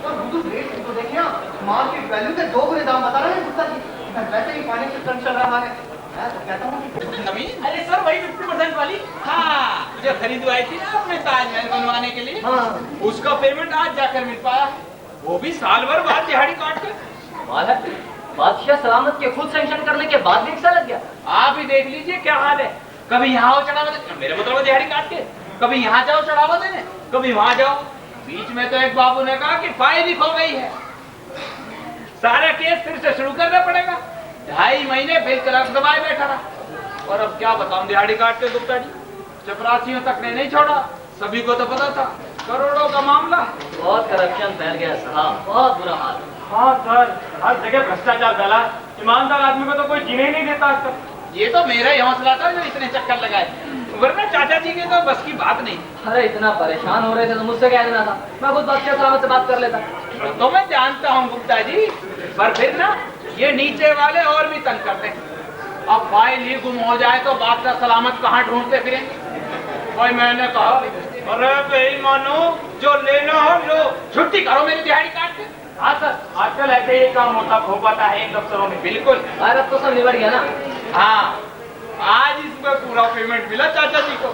और हुजूर रेट तो देखिए आप, मार्केट वैल्यू के 2 गुने दाम बता रहे हैं गुप्ता जी। वैसे ही फाइनेंशियल क्रंच चल रहा है, मैं तो कहता हूँ कि नवीन, अरे सर वही 50% वाली। हाँ, जो खरीदवाई थी ना अपने ताजमहल बनवाने के लिए, हाँ। उसका पेमेंट आज जाकर मिल पाया, वो भी साल भर बाद दिहाड़ी काट के। कमाल है, बादशाह सलामत के खुद सैंक्शन करने के बाद भी एक साल लग गया। आप ही देख लीजिए क्या हाल है। कभी यहाँ आओ चढ़ावा देने, मेरे मतलब दिहाड़ी काट के, कभी यहाँ जाओ चढ़ावा देने, कभी वहां जाओ। बीच में तो एक बाबू ने कहा कि फाइल ही खो गई है, सारा केस फिर से शुरू करना पड़ेगा। 2.5 महीने फिर क्लर्क दबाए बैठा रहा। और अब क्या बताऊं दिहाड़ी काट के गुप्ता जी, चपरासियों तक ने नहीं छोड़ा, सभी को तो पता था करोड़ों का मामला। बहुत करप्शन फैल गया साहब, बहुत बुरा हाल। हाँ सर, हर जगह भ्रष्टाचार फैला। ईमानदार आदमी को तो कोई जीने ही नहीं देता आज तक। ये तो मेरा ही हौसला था जो इतने चक्कर लगाए, वरना चाचा जी के तो बस की बात नहीं। अरे इतना परेशान हो रहे थे तो मुझसे कह देना था, मैं खुद बादशाह सलामत से बात कर लेता। तो मैं जानता हूँ गुप्ता जी, पर फिर ना ये नीचे वाले और भी तंग करते हैं। अब फाइल ही गुम हो जाए तो बादशाह सलामत कहाँ ढूंढते फिरेंगे? भाई मैंने कहा अरे बेईमानो, जो लेना हो लो, छुट्टी करो मेरी दिहाड़ी काट के। हाँ सर, आजकल ऐसे ही काम होता हो पाता है इन दफ्तरों में। बिल्कुल। अरे अब तो सब निबट गया ना। हाँ, आज इसमें पूरा पेमेंट मिला चाचा जी को।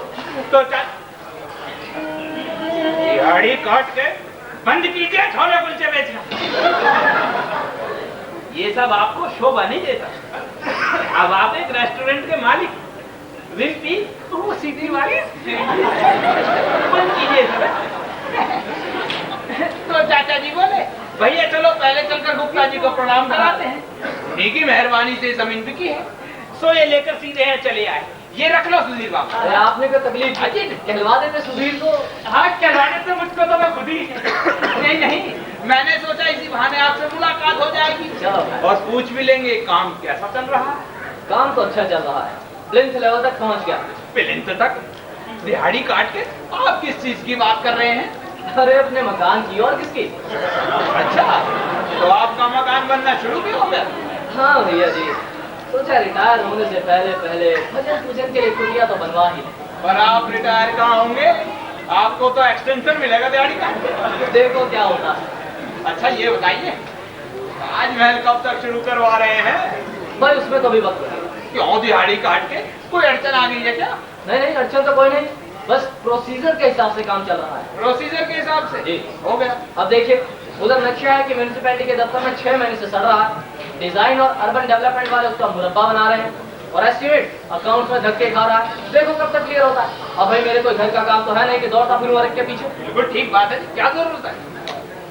तो दिहाड़ी काट के बंद कीजिए छोले कुलचे बेचना। ये सब आपको शोभा नहीं देता। अब आप एक रेस्टोरेंट के मालिक, रिम्पी वो सीधी वाली बंद कीजिए सब। तो चाचा जी बोले भैया चलो पहले चलकर गुप्ता जी को प्रणाम कराते हैं, उन्हीं की मेहरबानी से जमीन बिकी है। सो ये लेकर सीधे हैं चले आए। ये रख लो सुधीर बाबू। अरे आपने कोई तकलीफ कहलवा देते सुधीर को। हाँ कहलवाने से मुझको तो मैं खुद ही नहीं, मैंने सोचा इसी बहाने आपसे मुलाकात हो जाएगी और पूछ भी लेंगे काम कैसा चल रहा है। काम तो अच्छा चल रहा है, प्लिंथ लेवल तक पहुंच गया। प्लिंथ तक? दिहाड़ी काट के आप किस चीज की बात कर रहे हैं? अरे अपने मकान की और किसकी। अच्छा, तो आपका मकान बनना शुरू भी हो गया? हाँ भैया जी, सोचा रिटायर होने से पहले भजन पूजन के लिए कुटिया तो बनवा ही। पर आप रिटायर कहाँ होंगे? आपको तो एक्सटेंशन मिलेगा दिहाड़ी का। देखो क्या होता है। अच्छा ये बताइए, ताजमहल कब तक शुरू करवा रहे हैं? भाई उसमें तो भी वक्त लगेगा। क्यों, दिहाड़ी काट के कोई अड़चन आ गई है क्या? नहीं, अड़चन तो कोई नहीं, बस प्रोसीजर के हिसाब से काम चल रहा है। प्रोसीजर के हिसाब से जी हो गया। अब देखिए, उधर नक्शा है कि म्यूनिसिपैलिटी के दफ्तर में 6 महीने से सड़ रहा है। डिजाइन और अर्बन डेवलपमेंट वाले उसका मुरब्बा बना रहे हैं और एस्टिमेट अकाउंट में धक्के खा रहा है। देखो कब तक क्लियर होता है। अब भाई मेरे कोई घर का काम तो है नहीं कि दौड़ता फिरूं रख के पीछे। बिल्कुल ठीक बात है, क्या जरूरत है?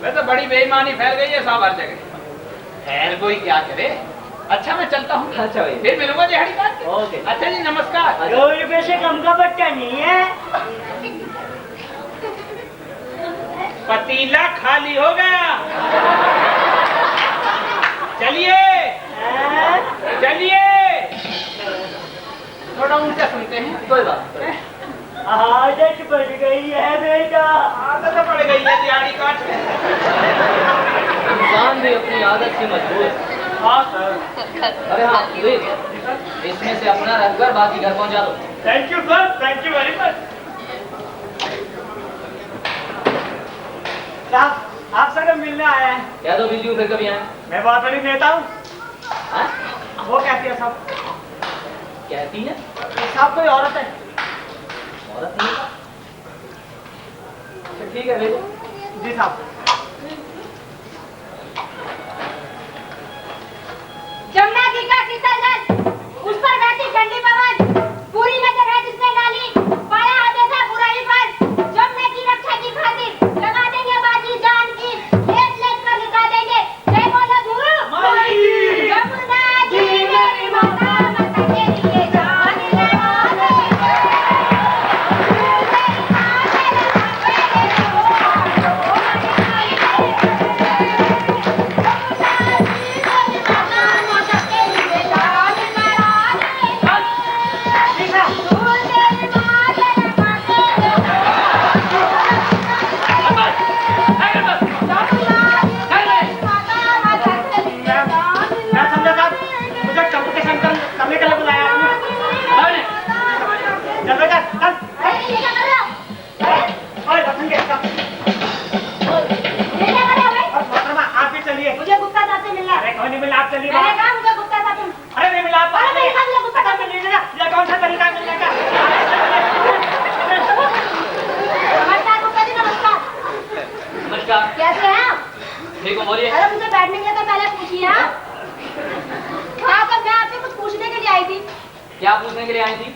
वैसे बड़ी बेईमानी फैल गई है साहब हर जगह। खैर कोई क्या करे। अच्छा मैं चलता हूँ। अच्छा भाई, फिर मिलूंगा दिहाड़ी काट के। ओके। अच्छा जी नमस्कार। 2 रुपए से कम का बच्चा नहीं है। पतीला खाली हो गया। चलिए चलिए, थोड़ा ऊंचा सुनते हैं। कोई बात नहीं। आदत पड़ गई है बेटा। आदत पड़ गई है दिहाड़ी काट के। इंसान भी अपनी आदत से मजबूर है। हाँ सर। अरे हाँ सुधीर, इसमें से अपना रखकर बाकी घर पहुंचा दो। Thank you sir, thank you very much. साहब आप सर मिलने आए हैं। कह दो बिजली फिर कभी आए। मैं बहुत बड़ी नेता हूँ। हाँ? वो कहती है साहब। कहती है साहब कोई औरत है। औरत नहीं का? अच्छा ठीक है भेजो। जी साहब। जमुना जी का शीतल उस पर बैठी ठंडी पवन, पूरी नजर है जिसने डाली, पाया हमेशा बुराई पर। जमुना की रक्षा की खातिर लगा देंगे बाजी जान की, लेट कर लगा देंगे। जय बोलो गुरु जमुना जी मेरी माता, माता के लिए जान लगा देंगे। मैं समझा साहब मुझे चप्पू के संग करने के लिए बुलाया आपने। चल बेटा चल। ओए रखेंगे इसका। मोहतरमा आप भी चलिए। मुझे गुप्ता साहब से मिलना है। अरे कोई नहीं मिला, आप चलिए। मैंने कहा मुझे गुप्ता साहब से। अरे नहीं मिला आप। अरे मेरे साथ मुझे गुप्ता साहब से मिलिए ना। ये कौन सा तरीका है मिलने का? नमस्कार गुप्ता जी, नमस्कार। नमस्कार। कैसे हैं आप? ठीक हो बोलिए। अरे मुझे बैठने के लिए तो पहले पूछिए। हाँ तो मैं आपसे कुछ पूछने के लिए आई थी। क्या पूछने के लिए आई थी?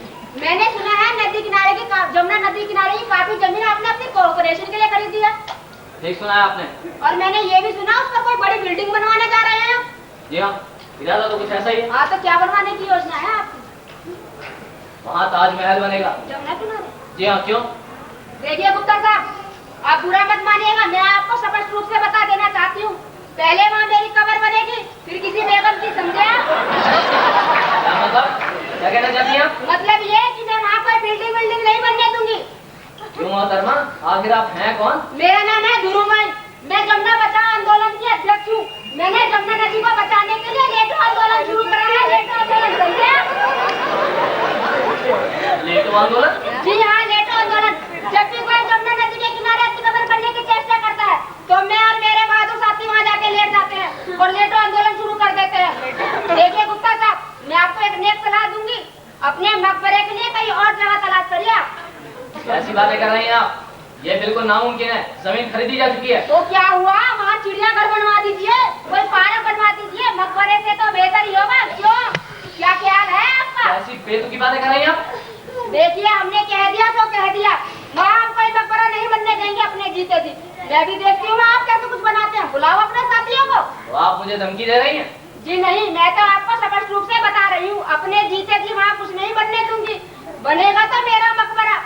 मैंने सुना है नदी किनारे की जमुना नदी किनारे की काफी जमीन आपने अपनी कॉर्पोरेशन के लिए खरीदी है। ठीक सुना है आपने। और मैंने ये भी सुना उस पर कोई बड़ी बिल्डिंग बनवाने जा रहे हैं। जी हाँ, इरादा तो कुछ ऐसा ही है। हाँ तो क्या बनवाने की योजना है आपकी? वहाँ ताजमहल बनेगा। जमुना किनारे? जी हाँ, क्यों? देखिए गुप्ता साहब, आप बुरा मत मानिएगा, मैं आपको स्पष्ट रूप से बता देना चाहती हूँ। पहले वहाँ मेरी कब्र बनेगी, फिर किसी बेगम की, समझे आप? क्या मतलब? क्या कहना चाहती हैं? मतलब ये कि मैं वहाँ कोई बिल्डिंग नहीं बनने दूंगी। क्यों मोहतरमा, आखिर आप हैं कौन? मेरा नाम है गुरुमन, मैं जमुना बचाओ आंदोलन की अध्यक्ष हूँ। मैंने जमुना नदी को बचाने के लिए लेटो आंदोलन शुरू करा है। लेटो आंदोलन, समझे? लेटो आंदोलन? जी हाँ, लेटो आंदोलन। जब भी कोई जमुना नदी के किनारे अतिक्रमण करने की चेष्टा करता है तो मैं और मेरे बहादुर साथी वहाँ जाके लेट जाते हैं और लेटो आंदोलन शुरू कर देते हैं। देखिए गुप्ता साहब, मैं आपको एक नेक सलाह दूंगी, अपने मकबरे के लिए कहीं और जगह तलाश करिए आप। कैसी बातें कर रही हैं आप? ये बिल्कुल नामुमकिन है, जमीन खरीदी जा चुकी है। तो क्या हुआ, वहाँ चिड़ियाघर बनवा दीजिए, कोई पार्क बनवा दीजिए, मकबरे से तो बेहतर ही होगा। क्यों, क्या ख्याल है आपका? ऐसी बेतुकी बातें कर रही हैं आप? देखिए, हमने कह दिया तो कह दिया, वहाँ हम कोई मकबरा नहीं बनने देंगे अपने जीते जी। मैं भी देखती हूँ आप कैसे कुछ बनाते हैं, बुलाओ अपने साथियों को। तो आप मुझे धमकी दे रही हैं? जी नहीं, मैं तो आपको स्पष्ट रूप से बता रही हूँ, अपने जीते जी वहाँ कुछ नहीं बनने दूंगी। बनेगा तो मेरा मकबरा,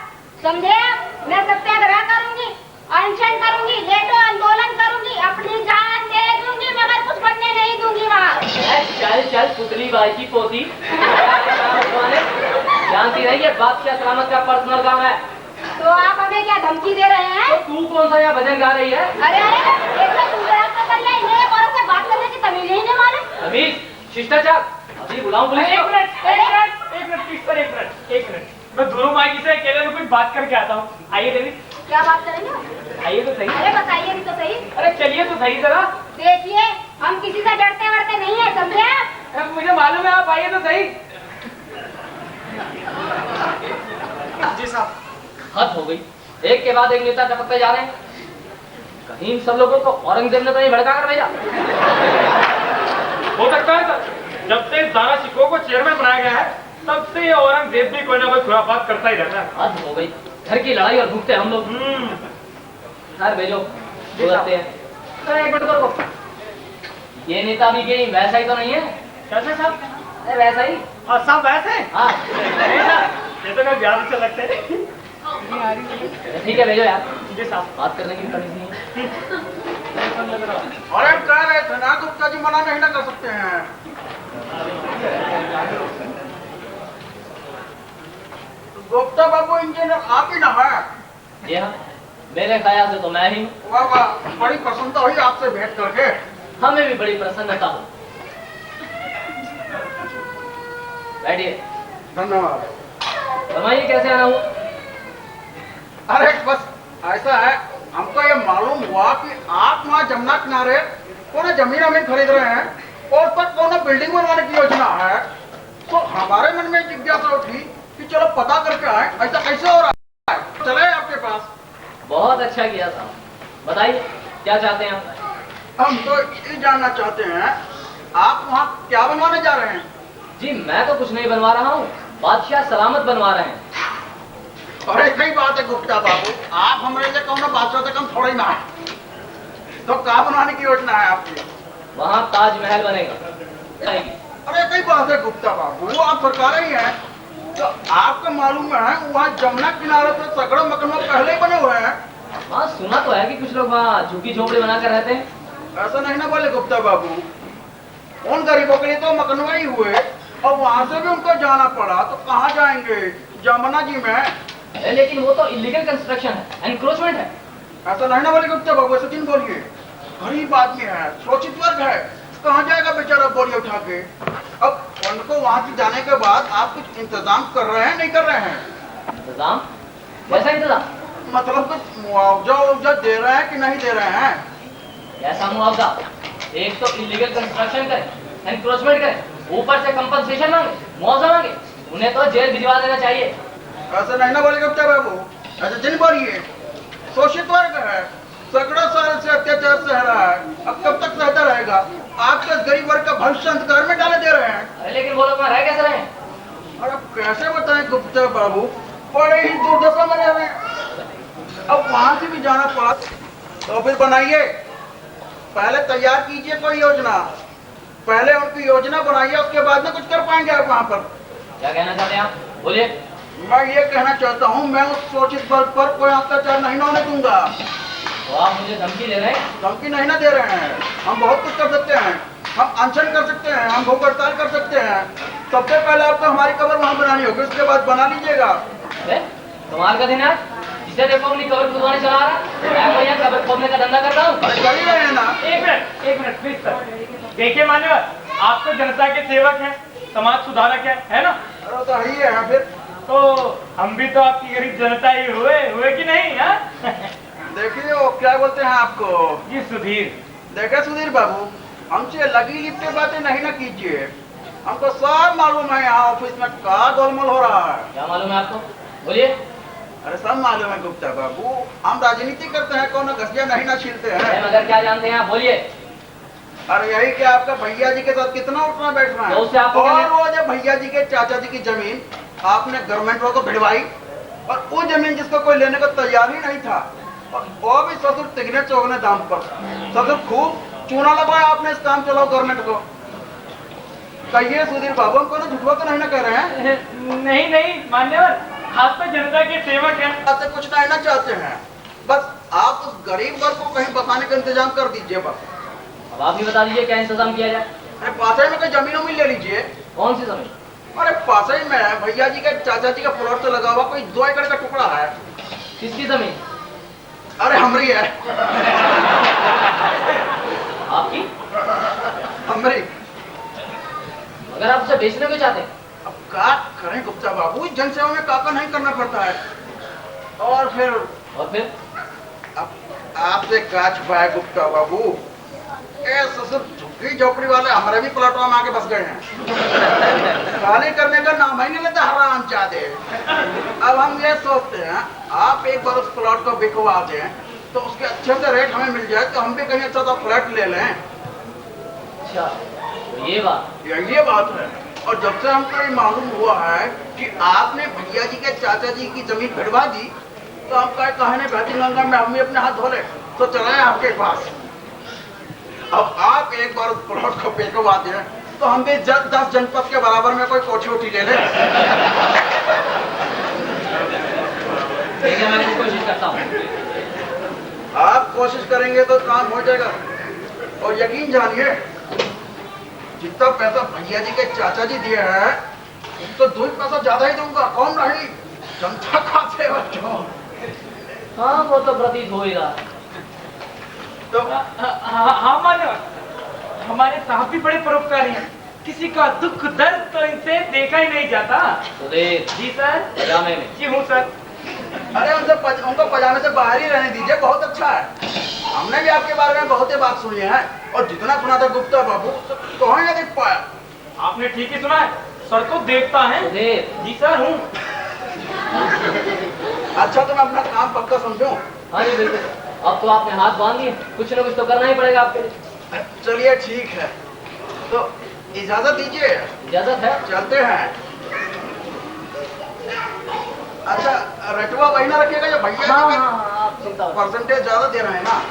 समझे आप? मैं सत्याग्रह करूंगी, अनशन करूंगी, लेटो आंदोलन करूंगी, अपनी जान दे दूंगी, मगर कुछ बनने नहीं दूंगी वहाँ। चल चल पुतली बाई की पोती, जानती रही है बादशाह सलामत का पर्सनल काम है। तो आप हमें क्या धमकी दे रहे हैं? तो तू कौन सा यहाँ भजन गा रही है? अरे अरे, एक तो सुंदर तो कर लिया, इन्हें एक औरत से बात करने की तमीज ही नहीं मालूम। तमीज, शिष्टाचार, अभी बुलाऊं पुलिस को? एक मिनट, मैं दोनों माइकी से अकेले में कुछ बात करके आता हूँ। आइए देवी। क्या बात करेंगे? आइए तो सही। अरे बताइए भी तो सही। अरे चलिए तो सही जरा। देखिए, हम किसी से डरते वरते नहीं है, समझे आप? मुझे मालूम है, आप आइए तो सही। जी साहब। हद हो गई, एक के बाद एक नेता टपकते जा रहे हैं। कहीं इन सब लोगों को औरंगजेब ने तो नहीं भड़का कर भेजा? हो सकता है सर, जब से दारा शिकोह को चेयरमैन बनाया गया है तब से ये औरंगजेब भी कोई ना कोई खुराफात करता ही रहता है। हद हो गई, घर की लड़ाई और भूखते हम लोग। खैर भेजो, बुलाते हैं। सर एक मिनट करो। ये नेता भी कहीं वैसा ही तो नहीं है? कैसे साहब? अरे वैसा ही। साहब वैसे? हाँ ये तो मैं ब्याह से लगते हैं। ठीक है भेजो यार, जी साहब। बात करने की तमीज नहीं है। अरे कह रहे थे ना गुप्ता जी मना नहीं ना कर सकते हैं। गुप्ता बाबू इंजीनियर आप ही ना है? जी हाँ, मेरे ख्याल से तो मैं ही हूँ। वाह वाह, बड़ी प्रसन्नता हुई आपसे भेंट करके। हमें भी बड़ी प्रसन्नता हो। बैठिए। धन्यवाद। फरमाइए कैसे आना हुआ? अरे बस ऐसा है, हमको ये मालूम हुआ कि आप वहाँ जमुना किनारे कोई जमीन अमीन खरीद रहे हैं और पर कोई बिल्डिंग बनवाने की योजना है। तो हमारे मन में जिज्ञासा उठी कि चलो पता करके आए, ऐसा कैसे हो रहा है। चले आपके पास। बहुत अच्छा किया साहब, बताइए क्या चाहते हैं आप? हम तो ये जानना चाहते हैं आप वहाँ क्या बनवाने जा रहे हैं। जी मैं तो कुछ नहीं बनवा रहा हूँ, बादशाह सलामत बनवा रहे हैं। अरे सही बात है गुप्ता बाबू, आप हमारे से कौन बादशाह से कम थोड़े ना है। तो क्या बनवाने की योजना है आपकी? वहाँ ताजमहल बनेगा। अरे सही बात है गुप्ता बाबू, आप सरकार ही है तो आपको मालूम है वहाँ जमुना किनारे पे सगड़े मकान पहले ही बने हुए हैं। हाँ सुना तो है कि कुछ लोग वहाँ झुग्गी झोपड़ी बनाकर रहते हैं। ऐसा नहीं ना बोले गुप्ता बाबू, उन गरीबों के लिए तो मकनवा ही हुए और वहाँ से भी उनको जाना पड़ा तो कहाँ जाएंगे, जमुना जी में। लेकिन वो तो इलीगल कंस्ट्रक्शन है, एनक्रोचमेंट है। ऐसा नहीं ना बोले गुप्ता बाबू, ऐसा क्यों बोलिए। गरीब आदमी है, शोषित वर्ग है, कहाँ जाएगा बेचारा बोरी उठा के। अब उनको वहाँ से जाने के बाद आप कुछ इंतजाम कर रहे हैं नहीं कर रहे हैं? इंतजाम? कैसा इंतजाम? मतलब कुछ मुआवजा दे रहे हैं कि नहीं दे रहे हैं? कैसा मुआवजा? एक तो इलीगल कंस्ट्रक्शन करें, एनक्रोचमेंट करें, ऊपर से कंपनसेशन मांगे, मुआवजा मांगे, उन्हें तो जेल भिजवा देना चाहिए। ऐसा नहीं ना बोले गुप्ता बाबू, ऐसा जिन बोलिए। शोषित वर्ग है, सैकड़ों साल से अत्याचार सह रहा है, अब कब तक सहता रहेगा। आप तो गरीब वर्ग का भविष्य अंधकार में डाले दे रहे हैं। अरे लेकिन वो लोग वहाँ रह कैसे रहे? और अब कैसे बताएं गुप्ता बाबू, बड़े ही दुर्दशा में रह रहे हैं। अब वहां से भी जाना पड़ा तो फिर बनाइए, पहले तैयार कीजिए कोई योजना, पहले उनकी योजना बनाइए, उसके बाद में कुछ कर पाएंगे आप वहाँ पर। क्या कहना चाहते हैं आप? बोलिए। मैं ये कहना चाहता हूँ, मैं उस शोषित वर्ग पर कोई अत्याचार नहीं होने दूंगा। तो आप मुझे धमकी दे रहे हैं? धमकी नहीं ना दे रहे हैं, हम बहुत कुछ कर सकते हैं। हम अनशन कर सकते हैं, हम भूख हड़ताल कर सकते हैं। सबसे पहले आपको हमारी कब्र वहाँ बनानी होगी, उसके बाद बना लीजिएगा। अरे कमाल का दिन है, जिसे देखो अपनी कब्र खुदवाने चला रहा है। मैं कोई यहाँ कब्र खोदने का धंधा करता हूँ? अरे कर ही रहे हैं ना। एक मिनट प्लीज सर। देखिए मान्यवर, आप तो जनता के सेवक हैं, समाज सुधारक है ना? अरे तो ही है फिर। तो हम भी तो आपकी गरीब जनता ही हुए कि नहीं? हाँ? देखिए वो क्या बोलते हैं आपको, जी सुधीर। देखे सुधीर बाबू, हमसे लगी लिपटे बातें नहीं ना कीजिए। हमको सब मालूम है यहाँ ऑफिस में क्या गोलमाल हो रहा है। क्या मालूम है आपको? बोलिए। अरे सब मालूम है गुप्ता बाबू, हम राजनीति करते हैं, कौन घसिया नहीं ना छीलते हैं। मगर क्या जानते हैं आप? बोलिए। अरे यही कि आपका भैया जी के साथ कितना उठना बैठना है। तो उससे आपको और वो जब भैया जी के चाचा जी की जमीन आपने गवर्नमेंट को भिड़वाई, और वो जमीन जिसको कोई लेने को तैयार ही नहीं था, और वो भी ससुर तिगने चौगने दाम पर, ससुर खूब चूना लगवाया आपने इस काम चलाओ गवर्नमेंट को। कहिए सुधीर बाबू, हमको ना झूठवा तो नहीं ना कह रहे हैं। नहीं मान्यवर, आप तो जनता के सेवक हैं। आपसे कुछ नहीं ना चाहते हैं, बस आप उस गरीब वर्ग को कहीं बसाने का इंतजाम कर दीजिए बस। अब आप ही बता दीजिए क्या इंतजाम किया जाए। अरे पासाई में कोई जमीन उमीन ले लीजिए। कौन सी जमीन? अरे पासाई में भैया जी के चाचा जी का प्लॉट से लगा हुआ कोई 2 एकड़ का टुकड़ा है। किसकी जमीन? अरे हमरी है। आपकी? हमरी। अगर आप उसे बेचने को चाहते हैं? अब क्या करें गुप्ता बाबू, जनसेवा में काका नहीं करना पड़ता है। और फिर अब आपसे क्या छुपाया गुप्ता बाबू, ए ससुर झुग्गी झोपड़ी वाले हमारे भी प्लॉटों में आके बस गए हैं। खाली करने का नाम ही नहीं लेता हराम चाहते। अब हम ये सोचते हैं आप एक बार उस प्लॉट को बिकवा दें तो उसके अच्छे से रेट हमें मिल जाए, तो हम भी कहीं अच्छा सा फ्लैट ले लें। अच्छा, तो ये बात है। और जब से हमको ये मालूम हुआ है कि आपने भैया जी के चाचा जी की जमीन भिड़वा दी, तो हम कहने बहती गंगा में हम भी अपने हाथ धो ले, तो चलाए आपके पास। अब आप एक बार उस प्लॉट को बिकवा दें तो हम भी 10 जनपद के बराबर में कोई कोठी वोठी ले लें। मैं कोशिश करता हूँ। आप कोशिश करेंगे तो काम हो जाएगा। और यकीन जानिए, जितना पैसा भैया जी के चाचा जी दिए हैं, तो 2 पैसा ज्यादा ही दूंगा, कौन नहीं। जनता खाते बच्चों। हाँ, वो तो प्रतीत हो ही रहा। तो हाँ मान्यवर, हमारे साहब भी बड़े परोपकारी हैं। किसी का दुख दर्द तो इनसे देखा ही नहीं जाता। जी सर, पजामे में। जी हूँ सर। अरे उनको पजामे से बाहर ही रहने दीजिए, बहुत अच्छा है। हमने भी आपके बारे में बहुत ही बात सुनी है, और जितना सुना था गुप्ता बाबू तो नहीं देख पाया। आपने ठीक ही सुना है, सर को देखता है। जी सर हूँ। अच्छा, तो मैं अपना काम पक्का समझूं? हाँ जी बिल्कुल। अब तो आपने हाथ बांध लिए, कुछ न कुछ तो करना ही पड़ेगा आपके लिए। चलिए ठीक है, तो इजाजत दीजिए। इजाजत है? चलते हैं। अच्छा, रटुआ वही ना रखिएगा जो भैया हाँ, आप चिंता मत। परसेंटेज ज्यादा दे रहे हैं ना।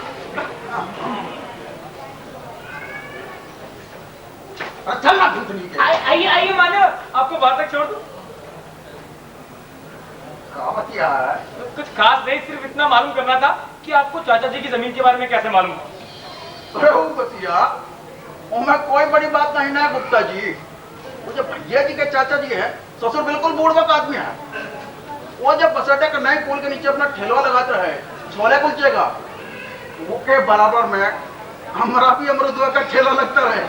अच्छा ना आइए मान्यवर, आपको बाहर तक छोड़ दूं। बतिया है। कुछ खास नहीं, सिर्फ इतना मालूम करना था कि आपको चाचा जी की जमीन के बारे में कैसे मालूम हुआ। अरे वो बतिया, मैं कोई बड़ी बात नहीं ना गुप्ता जी। वो जो भैया जी के चाचा जी है, ससुर बिल्कुल बूढ़बक आदमी है। वो जब बसटे के नए पुल के नीचे अपना ठेला लगाता है छोले कुलचे का, वो के बराबर में हमारा भी अमरुदवा का ठेला लगता है।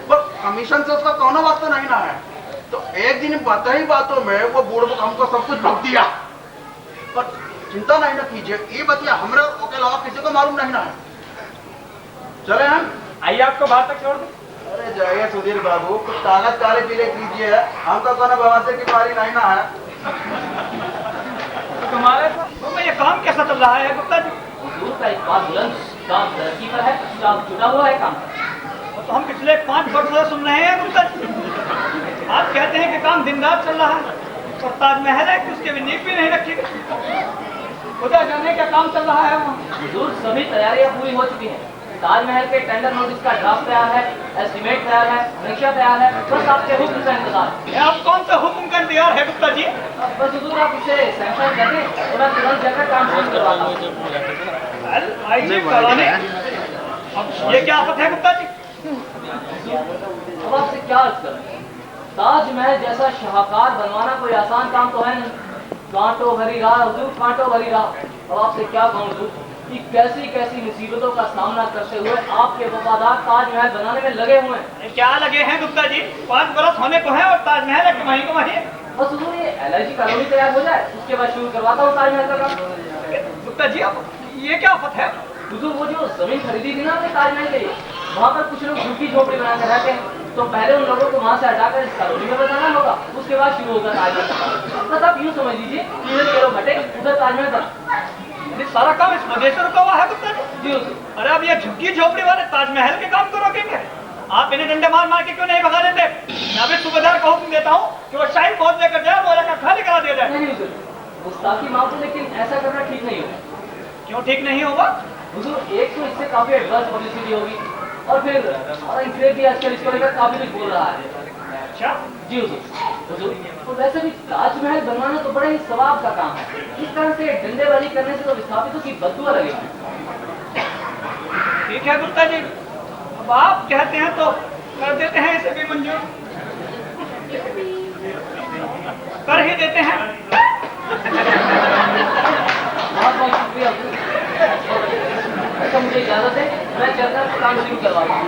पर कमीशन से उसका कौन वास्ता नहीं ना है। तो एक दिन बातों ही बातों में वो बूढ़बक हमको सब कुछ भग दिया। पर चिंता नहीं ना कीजिए, ये बतिया हमारे के अलावा किसी को मालूम नहीं ना है। चले हम? आइए आपको बाहर तक छोड़ दूं। अरे जाइए सुधीर बाबू, कुछ कागज काले पीले कीजिए, हमको कोई बवासीर की बारी नहीं ना है। तुम्हारे तो ये काम कैसा चल रहा है गुप्ता जी? हुजूर का इकबाल बुलंद, स्टाफ तरक्की पर है, स्टाफ जुटा हुआ है काम। तो हम पिछले 5 वर्ष से सुन रहे हैं गुप्ता जी। आप कहते हैं कि काम दिन रात चल रहा है, और ताजमहल है कि उसके भी नींव भी नहीं रखी गई। खुदा जाने क्या काम चल रहा है वहाँ। हुजूर सभी तैयारियां पूरी हो चुकी हैं। ताजमहल के टेंडर नोटिस का ड्राफ्ट तैयार है, एस्टीमेट तैयार है, नक्शा तैयार है, बस आपके हुक्म का इंतजार है। ये आप कौन सा हुक्म का इंतजार है गुप्ता जी? बस हुजूर आप इसे सैंक्शन कर दें तो मैं तुरंत जाकर काम शुरू करवाता हूँ। आइए कराने। अब ये क्या आफत है गुप्ता जी? अब आपसे क्या अर्ज करें, ताजमहल जैसा शाहकार बनवाना कोई आसान काम तो है नहीं। कांटो भरी राह हुजूर, कांटो भरी राह। अब आपसे क्या कहूँ हुजूर, कि कैसी कैसी मुसीबतों का सामना करते हुए आपके वफादार ताजमहल बनाने में लगे हुए हैं। क्या लगे हैं गुप्ता जी? 5 बरस होने को है और ताजमहल है कि वहीं को वहीं। बस हुजूर ये LIG कॉलोनी तैयार हो जाए, उसके बाद शुरू करवाता हूँ ताजमहल का काम। गुप्ता जी अब ये क्या आफत है? हुजूर वो जो जमीन खरीदी थी ना आपने ताजमहल के लिए, वहाँ पर कुछ लोग झुग्गी झोपड़ी बना कर रहते हैं, तो पहले उन लोगों को वहाँ से हटाकर इस कॉलोनी में बसाना होगा, उसके बाद शुरू होगा ताजमहल का काम। बस आप यूँ समझ लीजिए कि इधर के लोग हटे, उधर ताजमहल बना। ये सारा काम इस वजह से रुका हुआ है गुप्ता जी? जी हुजूर। अरे अब ये झुग्गी झोपड़ी वाले ताजमहल के काम को रोकेंगे? आप इन्हें डंडे मार मार के क्यों नहीं भगा देते? मैं अभी सूबेदार को हुक्म देता हूँ कि वो शाही पहुंच लेकर जाए, वो इलाका खाली करा दिया जाए। नहीं हुजूर, गुस्ताखी माफ हो, लेकिन ऐसा करना ठीक नहीं होगा। क्यों ठीक नहीं होगा? हुजूर एक तो इससे काफी एडवांस पब्लिसिटी होगी, और फिर हमारा इंटरनेट भी आजकल इसको लेकर काफी कुछ बोल रहा है। अच्छा जी हुजूर, तो वैसे भी ताजमहल बनवाना तो बड़ा ही सवाब का काम है। इस तरह से डंडेबाजी करने से तो विस्थापितों की बददुआ लगेगी। ठीक है गुप्ता जी, अब आप कहते हैं तो कर देते हैं, इसे भी मंजूर कर ही देते हैं। बहुत बहुत शुक्रिया हुजूर। अच्छा मुझे इजाजत है, मैं चलकर काम शुरू करवाता हूँ।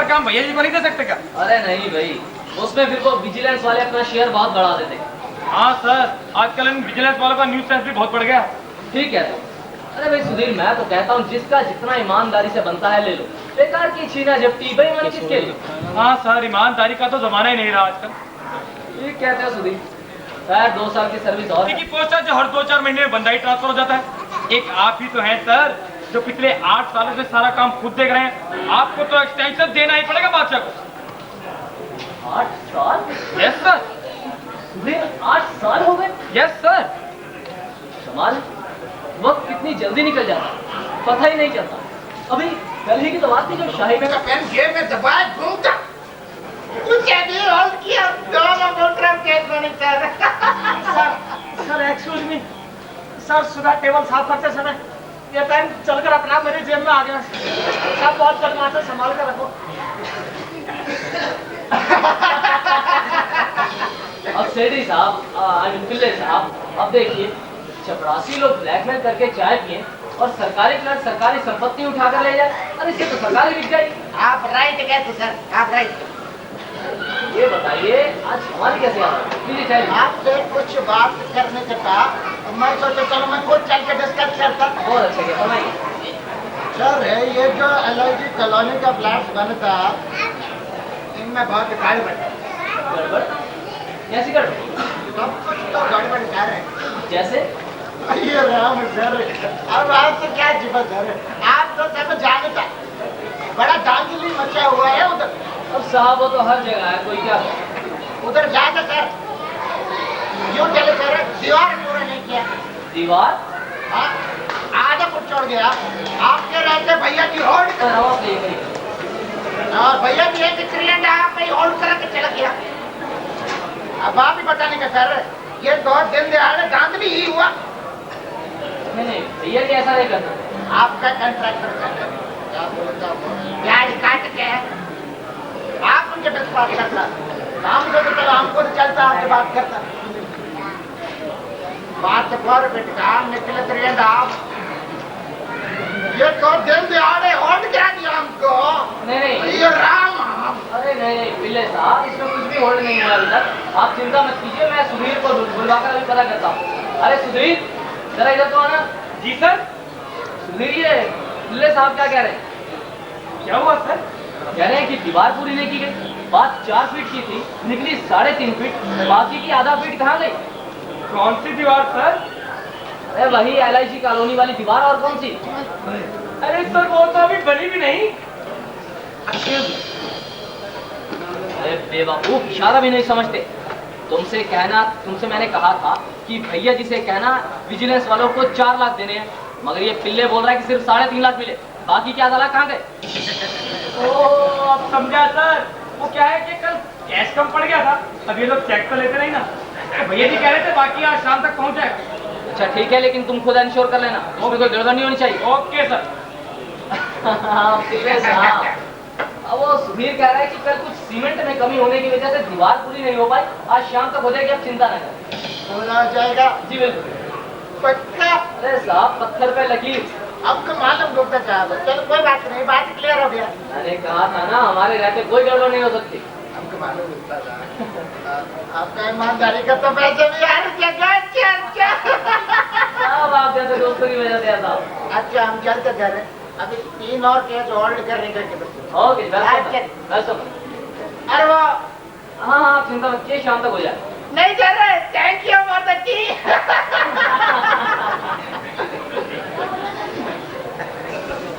काम भैया जी को नहीं दे सकते क्या? अरे नहीं भाई, उसमें फिर वो विजिलेंस वाले अपना शेयर बहुत बढ़ा देते। हाँ सर, आजकल इन विजिलेंस वालों का न्यूज सेंस भी बहुत बढ़ गया। ठीक है तो अरे भाई सुधीर, मैं तो कहता हूँ जिसका जितना ईमानदारी से बनता है ले लो, बेकार की छीना झपटी बेईमानी किसके लिए? हाँ सर, ईमानदारी का तो जमाना ही नहीं रहा आजकल। ये कहते हो सुधीर, खैर 2 साल की सर्विस और है। की पोस्ट है जो हर 2-4 महीने में बंदा ही ट्रांसफर हो जाता है। एक आप ही तो हैं सर जो पिछले 8 सालों से सारा काम खुद देख रहे हैं। आपको तो एक्सटेंशन देना ही पड़ेगा बादशाह को। 8 साल? Yes sir. सुधीर 8 साल हो गए? Yes sir. कमाल, वक्त कितनी जल्दी निकल जाता है, पता ही नहीं चलता। अभी कल ही की तो बात थी जब शाही में पेन जेब में दबाए घूमता कुछ नहीं होल्ड किया, दोनों काउंटर केस बने sir. Sir excuse me sir, सुबह टेबल साफ करते समय ये पेन चलकर अपना मेरी जेब में आ गया। सब बहुत बदमाश है, संभाल कर रखो। अब सेठी साहब, आई मीन पिल्ले साहब, अब देखिए चपरासी लोग ब्लैकमेल करके चाय पिए और सरकारी क्लर्क सरकारी संपत्ति उठाकर ले जाए, अरे इससे तो सरकारी बिक जाएगी। आप राइट कहते सर, आप राइट। ये बताइए आज हमारी कैसे आ रही है? आपसे कुछ बात करने के बाद मैं सोचा चलो मैं खुद चल के डिस्कस करता। बहुत अच्छा किया, फरमाइए। सर ये जो LIG कॉलोनी का फ्लैट बनता, इनमें बहुत गड़बड़ गड़बड़? कैसी गड़बड़? सब कुछ तो गड़बड़ कर रहे हैं। जैसे? ये राम सर, अब आपसे क्या जिम्मा सर, आप तो सब जानता, बड़ा दांगली मचा हुआ है उधर। अब साहब वो तो हर जगह है, कोई क्या? उधर जाकर सर यूं चले सर, दीवार पूरा नहीं किया। दीवार? हाँ, आधा फुट छोड़ गया। आपके रहते भैया की होल्ड कर, आवाज नहीं करी। और भैया की एक क्रिएट आप ही होल्ड करके चला गया। अब आप ही बताने का सर, ये 2 दिन दिहाड़े धांधली ही हुआ। नहीं भैया जी ऐसा नहीं करना। आपका कंट्रैक्टर क्या बोलता हूँ, गाड़ी काट के आप उनके बस बात करता, काम को तो चलो हमको तो चलता, आपसे बात करता। बात पर बेटे काम निकले करिए आप, ये 2 दिन दिहाड़े होल्ड करा दिया हमको। नहीं ये राम, अरे नहीं पिल्ले साहब, इसमें कुछ भी होल्ड नहीं हुआ अभी तक। आप चिंता मत कीजिए, मैं सुधीर को बुलवाकर अभी पता करता हूँ। अरे सुधीर जरा इधर तो आना। जी सर। सुधीर ये पिल्ले साहब क्या कह रहे हैं? क्या हुआ सर? कह रहे हैं कि दीवार पूरी नहीं की गई, बात 4 फीट की थी, निकली 3.5 फीट, बाकी की आधा फीट कहाँ गई? कौन सी दीवार सर? अरे वही LIG कॉलोनी वाली दीवार, और कौन सी? अरे सर वो तो अभी बनी भी नहीं। अरे बेवकूफ, इशारा भी नहीं समझते। तुमसे मैंने कहा था कि भैया जी से कहना विजिलेंस वालों को 4 लाख देने हैं, मगर ये पिल्ले बोल रहा है कि सिर्फ 3.5 लाख मिले, बाकी के आधा लाख कहाँ गए? ओ अब समझा सर, वो क्या है कि कल कैश कम पड़ गया था, अब ये लोग चेक तो लेते नहीं ना, तो भैया जी कह रहे थे बाकी आज शाम तक पहुंच जाएगा। अच्छा ठीक है, लेकिन तुम खुद इंश्योर कर लेना, उसमें कोई गड़बड़ नहीं होनी चाहिए। Okay sir. पिल्ले साहब, अब वो सुधीर कह रहा है कि कल कुछ सीमेंट में कमी होने की वजह से दीवार पूरी नहीं हो पाई, आज शाम तक हो जाएगी, अब चिंता न करें। हो जाएगा? जी बिल्कुल। पक्का? अरे साहब, पत्थर पे लकीर। आपको मालूम गुप्ता साहब, चलो कोई बात नहीं, बात क्लियर हो गया। मैंने कहा था ना, हमारे रहते कोई गड़बड़ नहीं हो सकती। हमको मालूम गुप्ता साहब, आपका ईमानदारी का तो पैसे भी यार जगह। अच्छा साहब, आप जैसे दोस्तों की वजह से था। अच्छा, हम चलते घर है, अभी 3 और केस होल्ड करने का। Okay, welcome. अरे वो हाँ हाँ, चिंता मत कीजिए, शाम तक हो जाए। नहीं चल रहे। थैंक यू, बहुत अच्छी।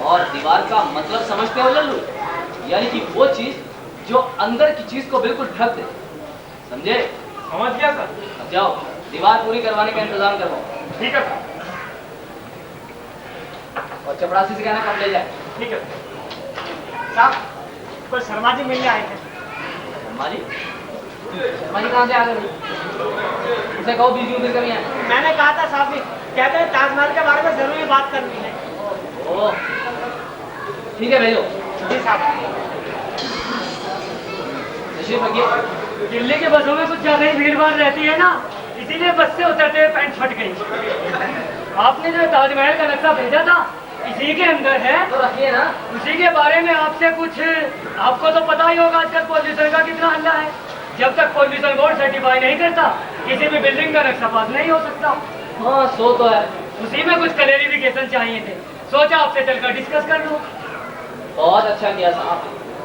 और दीवार का मतलब समझते हो लल्लू? यानी कि वो चीज जो अंदर की चीज को बिल्कुल ढक दे, समझे? समझ गया सर। अब जाओ, दीवार पूरी करवाने का इंतजाम करवाओ। ठीक है सर। और चपरासी से कहना कब ले जाए। ठीक है साहब, कोई शर्मा जी मिलने आए थे। शर्मा जी? शर्मा जी कहाँ से आ गए? उसे कहो 20 दिन कभी आए। मैंने कहा था साहब, कहते हैं ताजमहल के बारे में जरूरी बात करनी है। ओह, ठीक है, भेजो। जी साहब। तशरीफ रखिए। दिल्ली के बसों में कुछ ज्यादा ही भीड़ भाड़ रहती है ना, इसीलिए बस से उतरते हुए पैंट फट गई। आपने जो ताजमहल का नक्शा भेजा था, इसी के अंदर है। तो रखिए ना। उसी के बारे में आपसे कुछ, आपको तो पता ही होगा आजकल पॉल्यूशन का कितना हल्ला है। जब तक पॉल्यूशन बोर्ड सर्टिफाई नहीं करता, किसी भी बिल्डिंग का नक्शा पास नहीं हो सकता। हाँ, सो तो है। उसी में कुछ क्लेरिफिकेशन चाहिए थे, सोचा आपसे चलकर डिस्कस कर लूं। बहुत अच्छा किया साहब।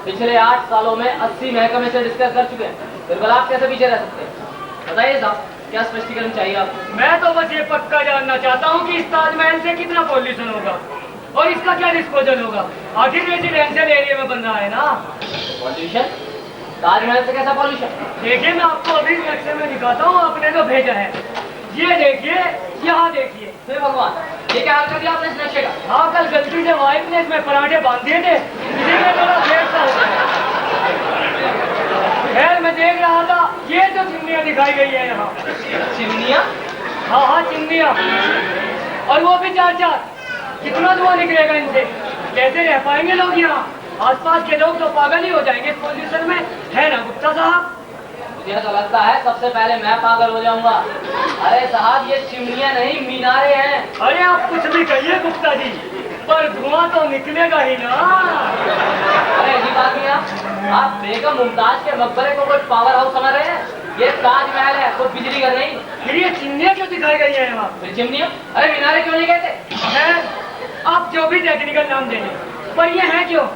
पिछले 8 सालों में 80 महकमे से डिस्कस कर चुके हैं, फिर भला आप कैसे पीछे रह सकते हैं? बताइए साहब, क्या स्पष्टीकरण चाहिए आपको? मैं तो बस ये पक्का जानना चाहता हूँ कि इस ताजमहल से कितना पॉल्यूशन होगा और इसका क्या डिस्पोजल होगा। आखिर रेजिडेंशियल एरिया में बन रहा है ना। पॉल्यूशन? ताजमहल से कैसा पॉल्यूशन? देखिए, मैं आपको अभी नक्शे में दिखाता हूँ, आपने जो भेजा है। ये देखिए, यहाँ देखिए। हे भगवान, ये क्या हाल कर दिया आपने इस नक्शे का? हाँ, कल गलती से वाइफ ने इसमें पराठे बांध दिए थे, इसी में थोड़ा देर सा हो गया। खैर, मैं देख रहा था, ये जो चिमनियाँ दिखाई गई है यहाँ। चिमनियाँ? हाँ हाँ, चिमनियाँ, और वो भी 4-4। कितना धुआं निकलेगा इनसे? कैसे रह पाएंगे लोग यहाँ? आसपास के लोग तो पागल ही हो जाएंगे इस पोल्यूशन में, है ना गुप्ता साहब? मुझे तो लगता है सबसे पहले मैं पागल हो जाऊंगा। अरे साहब, ये चिमनियाँ नहीं, मीनारे हैं। अरे आप कुछ भी कहिए गुप्ता जी, पर धुआं तो निकलेगा ही ना। अरे ऐसी बात नहीं। आप बेगम मुमताज के मकबरे को कोई पावर हाउस समझ रहे हैं? ये ताजमहल है, कोई बिजली घर नहीं। फिर ये चिमनियाँ क्यों दिखाई गई है वहाँ? फिर चिमनियाँ? अरे मीनारे क्यों नहीं कहते? है, आप जो भी टेक्निकल नाम देंगे, पर ये है क्यों?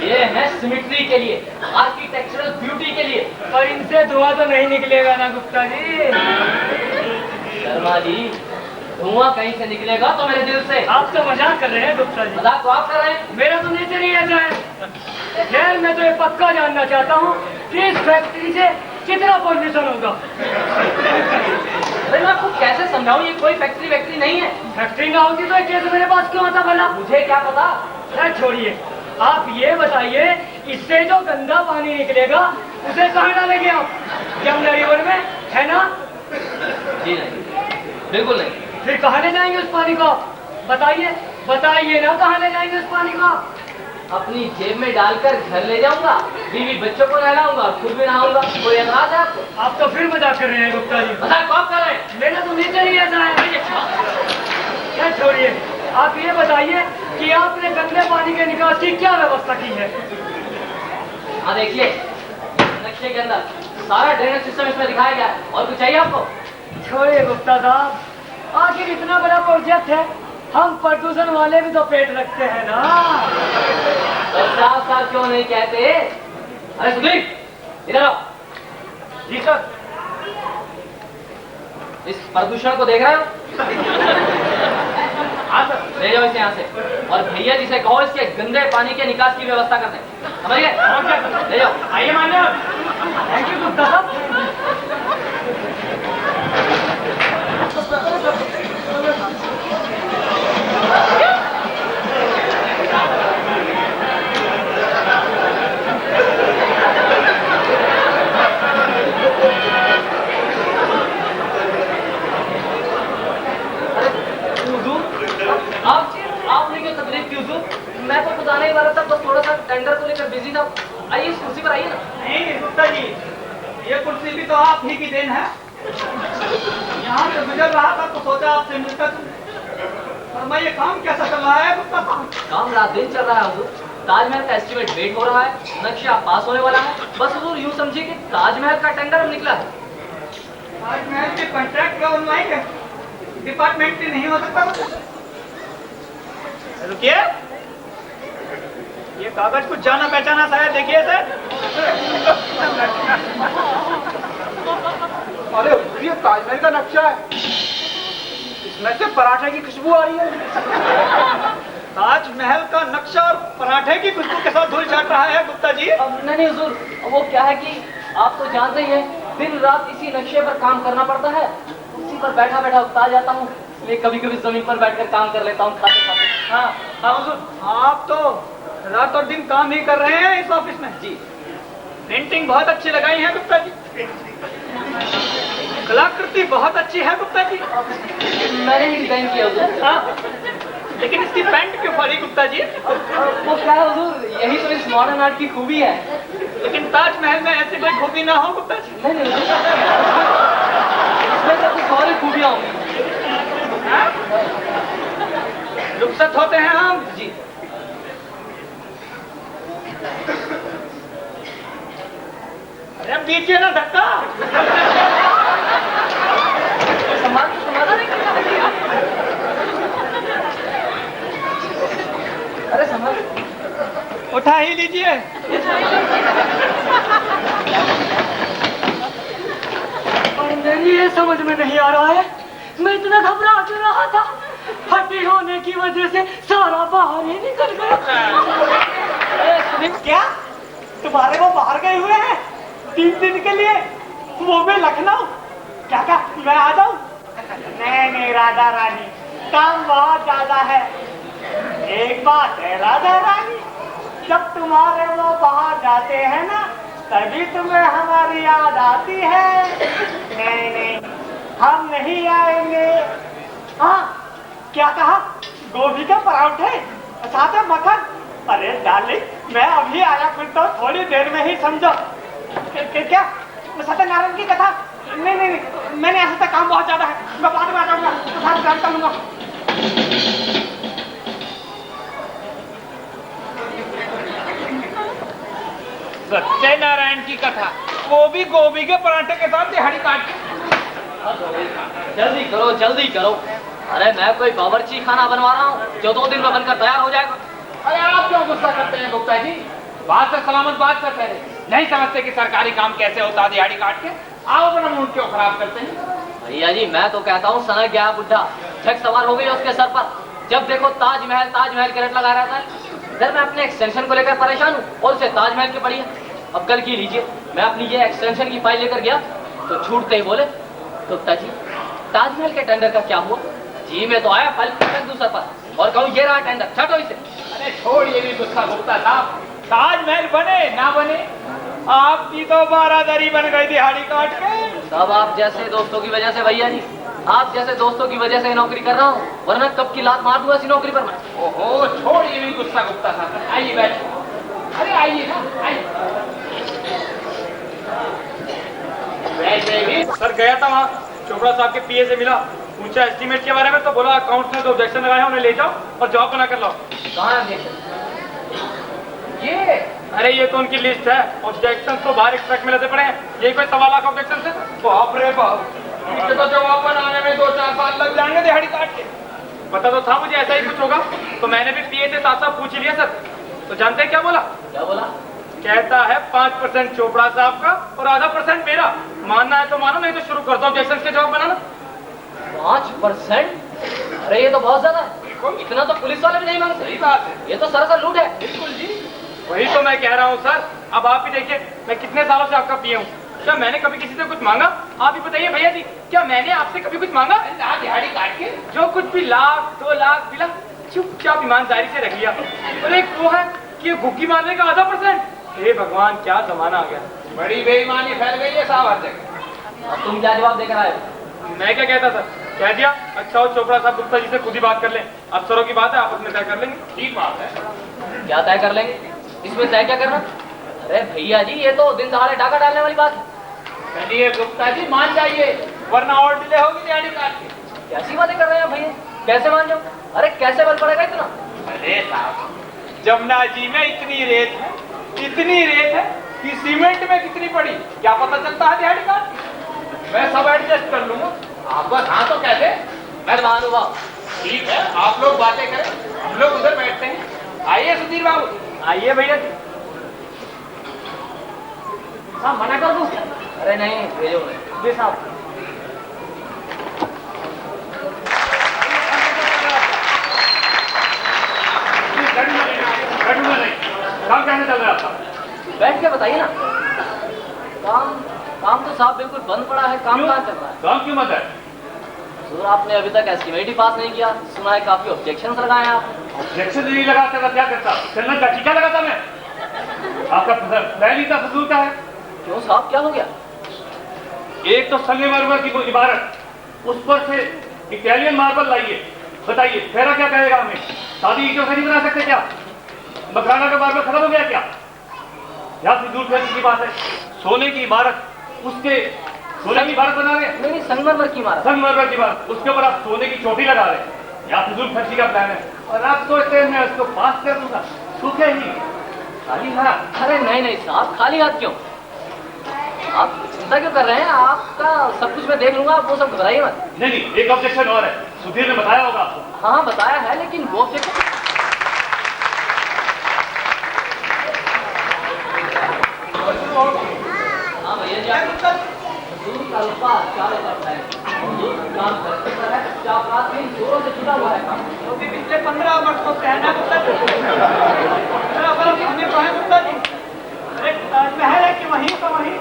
ये है सिमेट्री के लिए, आर्किटेक्चरल ब्यूटी के लिए। पर इनसे धुआं तो नहीं निकलेगा ना गुप्ता जी? शर्मा जी, धुआं कहीं से निकलेगा तो मेरे दिल से। आप तो मजाक कर रहे हैं गुप्ता जी। मजाक तो आप कर रहे हैं। मेरा तो नेचर ही ऐसा है। खैर, मैं तो ये पक्का जानना चाहता हूँ कि इस फैक्ट्री से कितना पॉल्यूशन होगा। अरे मैं आपको कैसे समझाऊं, ये कोई फैक्ट्री नहीं है। फैक्ट्री ना होती तो ये केस मेरे पास क्यों आता भला? मुझे क्या पता। खैर छोड़िए, आप ये बताइए, इससे जो गंदा पानी निकलेगा उसे कहाँ डालेंगे आप? यमुना रिवर में, है ना? जी नहीं, बिल्कुल नहीं। फिर कहाँ ले जाएंगे उस पानी को? बताइए, बताइए ना, कहाँ ले जाएंगे उस पानी को? अपनी जेब में डालकर घर ले जाऊंगा, बीवी बच्चों को नहलाऊंगा, खुद भी नहाऊंगा। कोई एतराज है आपको? आप तो फिर मजाक कर रहे हैं गुप्ता जी। मजाक कब कर रहे हैं? मेरा तो नेचर ही ऐसा है। क्या छोड़िए, आप ये बताइए कि आपने गंदे पानी के निकास की क्या व्यवस्था की है? हाँ देखिए, नक्शे के अंदर सारा ड्रेनेज सिस्टम इसमें दिखाया गया है। और कुछ चाहिए आपको? छोड़िए गुप्ता साहब, आखिर इतना बड़ा प्रोजेक्ट है, हम प्रदूषण वाले भी तो पेट रखते हैं ना। तो साफ क्यों नहीं कहते? अरे सुधीर, इधर आओ। जी सर। इस प्रदूषण को देख रहे हो? हाँ सर। ले जाओ इसे यहाँ से, और भैया जी से कहो इसके गंदे पानी के निकास की व्यवस्था कर दें। समझ गए? ले जाओ। आइए मान्य। थैंक यू गुप्ता साहब। आपने क्यों तकलीफ की हुजूर? मैं तो खुद आने ही वाला था, बस थोड़ा सा टेंडर को लेकर बिजी था। आइए इस कुर्सी पर आइए ना। नहीं गुप्ता जी, ये कुर्सी भी तो आप ही की देन है। सोचा आपसे मिलकर और ये काम कैसा चल रहा है गुप्ता साहब? काम रात दिन चल रहा है हुजूर। ताजमहल का एस्टीमेट वेट हो रहा है, नक्शा पास होने वाला है। बस हुजूर यूं समझिए कि ताजमहल का टेंडर निकला है। ताजमहल के कॉन्ट्रैक्ट का ऑनलाइन है, डिपार्टमेंट से नहीं हो सकता। रुकिए, ये कागज कुछ जाना पहचाना सा है, देखिए सर। अरे ये ताजमहल का नक्शा है, इसमें से पराठे की खुशबू आ रही है। ताजमहल का नक्शा और पराठे की खुशबू के साथ धूल चाट रहा है गुप्ता जी। नहीं हुजूर, वो क्या है कि आप तो जानते ही हैं, दिन रात इसी नक्शे पर काम करना पड़ता है। उसी पर बैठा बैठा उगता जाता हूँ, इसलिए कभी कभी जमीन पर बैठकर काम कर लेता हूँ खाते खाते। हाँ हुजूर, आप तो रात और दिन काम ही कर रहे हैं इस ऑफिस में। जी, पेंटिंग बहुत अच्छी लगाई है गुप्ता जी, कलाकृति बहुत अच्छी है गुप्ता जी। मैंने ही डिजाइन किया हुजूर। हाँ, लेकिन इसकी पैंट क्यों फाड़ी गुप्ता जी? वो क्या है हुजूर, यही तो इस मॉडर्न आर्ट की खूबी है। लेकिन ताजमहल में ऐसी कोई खूबी ना हो गुप्ता जी। नहीं नहीं हुजूर, इसमें तो कुछ और ही खूबियाँ होंगी। रुखसत होते हैं हम जी। अरे दीजिए ना धक्का। समाधान नहीं करना। अरे संभाल, उठा ही लीजिए। मेरी ये समझ में नहीं आ रहा है, मैं इतना घबरा क्यों रहा था। फटी होने की वजह से सारा बाहर ही निकल गया। क्या तुम्हारे वो बाहर गए हुए हैं 3 दिन के लिए, वो भी लखनऊ? क्या क्या मैं आ जाऊं? नहीं राधा रानी, काम बहुत ज्यादा है। एक बात है राधा रानी, जब तुम्हारे वो बाहर जाते हैं ना, तभी तुम्हें हमारी याद आती है। नहीं हम नहीं आएंगे। हाँ, क्या कहा? गोभी के पराठे साथ में मक्खन? अरे डार्लिंग, मैं अभी आया, फिर तो थोड़ी देर में ही समझो। क्या सत्यनारायण की कथा? नहीं, मैंने ऐसा तक काम बहुत ज्यादा है, मैं बाद में आ जाऊंगा, साथ जानता हूँ। सत्यनारायण की कथा, वो भी गोभी के पराठे के साथ दिहाड़ी काट के। जल्दी करो। अरे मैं कोई बावर्ची खाना बनवा रहा हूँ जो 2 दिन में बनकर तैयार हो जाएगा। अरे आप क्यों गुस्सा करते हैं गुप्ता जी? बात से सलामत बात करते हैं, नहीं समझते कि सरकारी काम कैसे होता दिहाड़ी काट के? आप अपना मूड क्यों खराब करते हैं? भैया जी, मैं तो कहता हूँ सनक गया बुढ़ा, झक सवार हो गई उसके सर पर। जब देखो ताजमहल के रेट लगा रहता है। इधर मैं अपने एक्सटेंशन को लेकर परेशान हूँ और उसे ताजमहल की पड़ी है। अब कल की लीजिए, मैं अपनी ये एक्सटेंशन की फाइल लेकर गया तो छूटते ही बोले, गुप्ता जी ताजमहल के टेंडर का क्या हुआ? जी मैं तो आया फाइल फेंक दूं सर पर और कहूँ ये रहा टेंडर, छटो इसे। अरे छोड़ ये भी गुस्सा गुप्ता साहब, ताजमहल बने ना बने, आपकी तो बारादरी बन गई दिहाड़ी काट के। सब आप जैसे दोस्तों की वजह से भैया जी, आप जैसे दोस्तों की वजह से नौकरी कर रहा हूँ, वरना कब की लात मार दूंगा इसी नौकरी पर मैं। ओहो छोड़ ये भी गुस्सा गुप्ता साहब, आइए बैठो। अरे आइए ना, आइए। वैसे भी सर गया था वहाँ, चोपड़ा साहब के पीए से मिला, पूछा एस्टीमेट के बारे में, तो बोला अकाउंट ने तो ऑब्जेक्शन लगाया, उन्हें ले जाओ और जॉब बना कर लाओ। कहाँ है ये? अरे ये तो उनकी लिस्ट है, ऑब्जेक्शन तो बाहर एक्सट्रैक्ट में लेते पड़े हैं, यही कोई 1.25 लाख ऑब्जेक्शन थे। बाप रे बाप, इसके तो जवाब बनाने में 2-4 साल लग जाएंगे दिहाड़ी काट के। पता तो था मुझे ऐसा ही कुछ होगा, तो मैंने भी पीए से साथ साथ पूछ लिया सर। तो जानते हैं क्या बोला? क्या बोला? कहता है 5% चोपड़ा साहब का और आधा % मेरा। मानना है तो मानो, नहीं तो शुरू कर दो ऑब्जेक्शन के जवाब बनाना। 5%? अरे ये तो बहुत ज्यादा है, इतना तो पुलिस वाले भी नहीं मांगते। सही बात है, ये तो सरासर लूट है। बिल्कुल जी। वही तो मैं कह रहा हूँ सर। अब आप ही देखिए, मैं कितने सालों से आपका पीए हूँ, क्या मैंने कभी किसी से कुछ मांगा? आप ही बताइए भैया जी, क्या मैंने आपसे कभी कुछ मांगा? दिहाड़ी काट के जो कुछ भी 1 लाख 2 लाख मिला, चुपचाप ईमानदारी से रख लिया। और एक वो है कि ये भूखी मारने का आधा %। हे भगवान, क्या जमाना आ गया। बड़ी बेईमानी फैल गई है साहब हर जगह। अब तुम क्या जवाब देकर आए हो? मैं क्या कहता सर, कह दिया। अच्छा हो चोपड़ा साहब गुप्ता जी से खुद ही बात कर लें, अफसरों की बात है, आपस में तय कर लेंगे। ठीक बात है। क्या तय कर लेंगे? इसमें तय क्या करना? अरे भैया जी, ये तो दिन दहाड़े डाका डालने वाली बात है। चलिए गुप्ता जी मान जाइए, वरना और डिले होगी दिहाड़ी काट के। कैसी बातें कैसे मान जाऊं? अरे कैसे बल पड़ेगा इतना? अरे साहब, जमुना जी में इतनी रेत है कि सीमेंट में कितनी पड़ी क्या पता चलता है दिहाड़ी का? मैं सब एडजस्ट कर लूंगा। आप बस हाँ तो कहते, मैं मानूंगा। ठीक है, आप लोग बातें करें, हम लोग उधर बैठते हैं। आइए सुधीर बाबू, आइए भैया। हाँ मना कर दूं? अरे नहीं, भेजो जी साहब। काम कैसे चल रहा है आपका? बैठ के बताइए ना। काम तो साहब बिल्कुल बंद पड़ा है। काम कहाँ चल रहा है? काम क्यों मत है? सर आपने अभी तक एस्टिमेट ही पास नहीं किया। सुना है काफी ऑब्जेक्शंस लगाए हैं आप। ऑब्जेक्शन नहीं लगाता था क्या करता? चलना का टीका लगाता मैं? आपका प्लान ही था फजूल का है। क्यों साहब, क्या हो गया? एक तो संगमरमर की वो इमारत, उस पर से इटालियन मार्बल लाइए। बताइए फेरा क्या कहेगा हमें? शादी ईंटों से नहीं बना सकते क्या? मकाना का मार्बल खत्म हो गया क्या? या फिजूल खर्ची की बात है? सोने की इमारत, उसके सोने की इमारत बना रहे हैं। नहीं, संगमरमर की इमारत। संगमरमर की इमारत, उसके ऊपर आप सोने की चोटी लगा रहे हैं। या फिजूल खर्ची का प्लान है। और आप सोचते हैं मैं उसको पास कर दूंगा सूखे ही खाली हाथ? अरे नहीं साहब, खाली हाथ क्यों? आप चिंता क्यों कर रहे हैं? आपका सब कुछ मैं देख लूंगा, आप वो सब घबराइए मत। नहीं, एक ऑब्जेक्शन और है। सुधीर ने बताया होगा आपको। हाँ बताया है, लेकिन वो ऑब्जेक्शन हाँ भैया जी, दूध का उत्पाद चारों तरफ है। दूध काम करते है, चार रात दिन जोरों से जुड़ा हुआ है काम। क्योंकि पिछले 15 वर्षों से है ना गुप्ता जी? 15 वर्ष कितने तो है गुप्ता जी? अरे ताजमहल है कि वहीं का वहीं?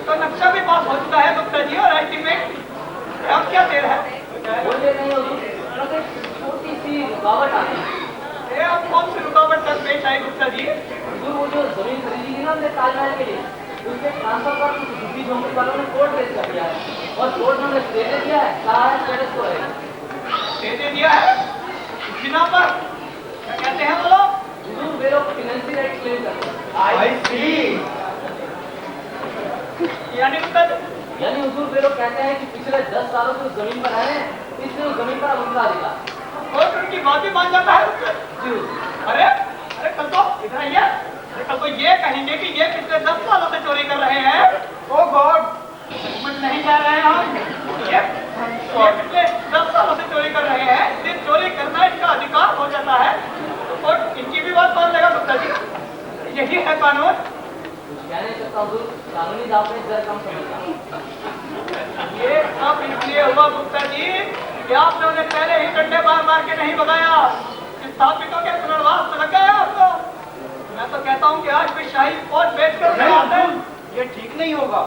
तो नक्शा भी पास हो चुका है गुप्ता जी, और एस्टीमेट अब क्या देर है? बोलिए नहीं होगी, छोटी सी रुकावट आती है। ये अब कौन सी रुकावट तक पेश आई गुप्ता जी? वो जो जमीन खरीदी थी ना हमने ताजमहल के लिए, उसके ट्रांसफर पर झुग्गी झोंपड़ी वालों ने कोर्ट केस कर दिया है। और कोर्ट ने स्टे दे दिया है, कहा है स्टेटस को रहेगा। स्टे दे दिया है बिना पर? क्या कहते हैं वो लोग? हुजूर वे लोग फाइनेंशियल राइट क्लेम करते हैं। आई सी। यानी गुप्ता जी? यानी हुजूर वे लोग कहते हैं कि पिछले 10 सालों से उस जमीन पर रहे हैं, इसलिए उस जमीन पर अब उनका अधिकार। कोर्ट उनकी बात भी मान जाता है गुप्ता जी? अरे कल तो इधर आइए, कल तो ये कहेंगे कि ये पिछले 10 सालों से चोरी कर रहे हैं। ओ गॉड, समझ नहीं जा रहे हैं हम। ये पिछले 10 सालों से चोरी कर रहे हैं, इसलिए चोरी करना इनका अधिकार हो जाता है। तो कोर्ट इनकी भी बात मान लेगा गुप्ता जी? यही है कानून। कह नहीं सकता हुजूर, कानूनी दाव में जरा कम समझता। ये सब इसलिए हुआ गुप्ता जी कि आपने उन्हें पहले ही डंडे मार के नहीं भगाया। स्थापितों के पुनर्वास में लग गया आपको। मैं तो कहता हूँ कि आज भी शाही फौज बेचकर आते हैं। ये ठीक नहीं होगा।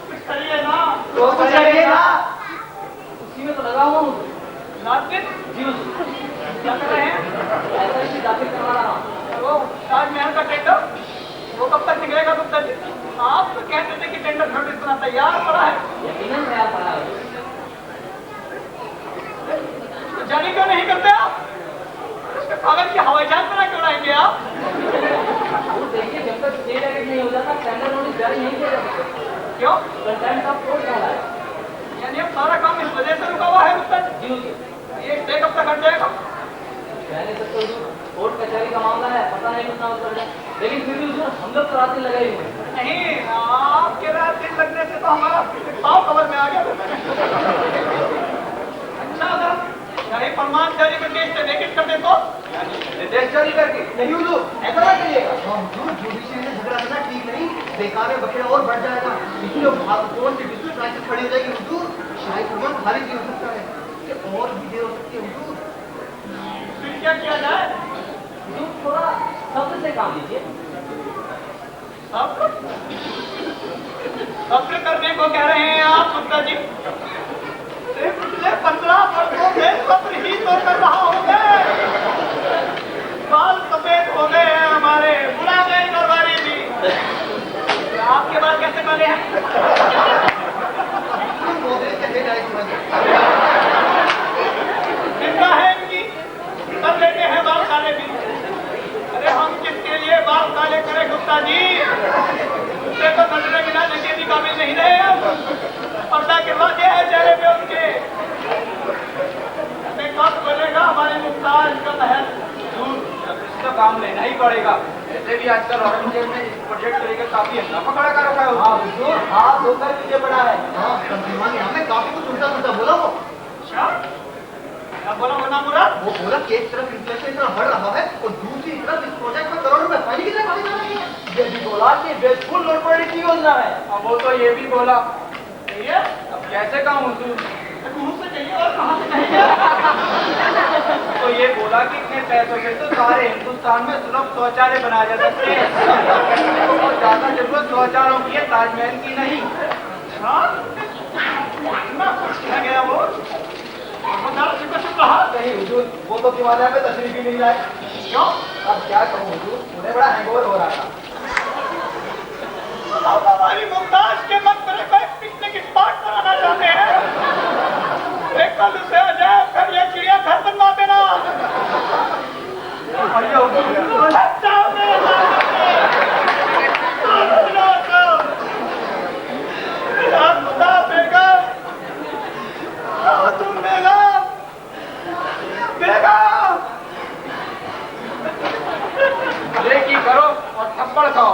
कुछ करिए ना। तो कुछ करिए ना। उसी में तो लगा हुआ हूँ। नाजिद जी हुजूर। क्या कर रहे हैं? ऐसा ही दाखिल करवा रहा हूँ। वो ताजमहल का टेंडर वो कब तक निकलेगा गुप्ता जी? आप तो कहते थे कि टेंडर नोटिस बना तैयार पड़ा है। यकीनन तैयार पड़ा है। तो जारी क्यों नहीं करते आप? कागज की हवाई जहाज बना क्यों लाएंगे आप? देखिए जब तक स्टे डायरेक्ट नहीं हो जाता टेंडर नोटिस जारी नहीं किया जा सकता। क्यों? कंटेंट ऑफ कोर्ट डाला है। यानी अब सारा काम इस वजह से रुका हुआ है गुप्ता जी? जी ये स्टे कब तक हट जाएगा? कह नहीं सकते हुजूर, कोर्ट कचहरी का मामला है, पता नहीं कितना वक्त लग जाए। लेकिन फिर भी हुजूर हम लोग तो रात दिन लगाए हुए हैं। नहीं, आपके रात दिन लगने से तो हमारा पाव कवर में आ गया। अच्छा था, चाहे फरमान जारी करके स्टे वेकेट कर दे तो? निर्देश जारी करके? नहीं हुजूर, ऐसा ना करिएगा। जुडिशियल में झगड़ा करना ठीक नहीं, बेकार में बखेड़ा और बढ़ जाएगा। इसलिए कौन सी डिस्प्यूट क्राइसिस खड़ी हो जाएगी हुजूर। शाही फरमान खारिज भी हो सकता है, ये और भी देर हो सकती है हुजूर। फिर क्या किया जाए? हुजूर थोड़ा सब्र से काम लीजिए। सब्र करने को कह रहे हैं आप गुप्ता जी? पिछले 15 वर्षों में सब्र ही तो कर रहा हूँ मैं। बाल सफेद हो गए हैं हमारे, बुला गए घरवाली भी। आपके बाल कैसे बने हैं? चिंता है इनकी, सब लेते हैं बाल काले भी। अरे हम किसके लिए बाल काले करें गुप्ता जी? उससे तो नजरे मिलाने के भी काबिल नहीं रहे हम। पर्दा गिरवा दिया है चेहरे पे उनके। मुमताज का महल। इसका काम लेना ही पड़ेगा। ऐसे भी आजकल औरंगजेब ने इस प्रोजेक्ट को लेकर काफी हंगामा खड़ा कर रखा है। हाँ हुजूर, हाथ धोकर पीछे पड़ा है। हाँ, तर्जुमान यहाँ में काफी कुछ उल्टा बोला वो। अच्छा, क्या बोला मुन्ना मुराद? वो बोला कि एक तरफ इन्फ्लेशन इतना बढ़ रहा है और दूसरी तरफ इस प्रोजेक्ट में करोड़ों रुपए फाइल की तरह मारी जा रही है। ये भी बोला कि बेसफुल नोट पड़ने की योजना है। अब वो तो ये भी बोला, ये अब कैसे कहूँ हुजूर? मुंह से कहिए और कहाँ से कहिए? तो ये बोला कि इतने पैसों से तो सारे हिंदुस्तान में सुलभ शौचालय बनाए जा सकते हैं और ज्यादा जरूरत शौचालयों की है, ताजमहल की नहीं। हाँ? इतना कुछ कह गया वो? मुमताज से कुछ कहा? नहीं हुजूर, वो तो दिवालिया पे तशरीफ ही नहीं लाए। क्यों? अब क्या कहूँ हुजूर, उन्हें बड़ा हैंगओवर हो रहा था। अब हमारी मुमताज के मकबरे को एक पिकनिक स्पॉट बनाना चाहते हैं। एक कल उसे अजायब घर या चिड़ियाघर बनवा देना। की करो और थप्पड़ खाओ।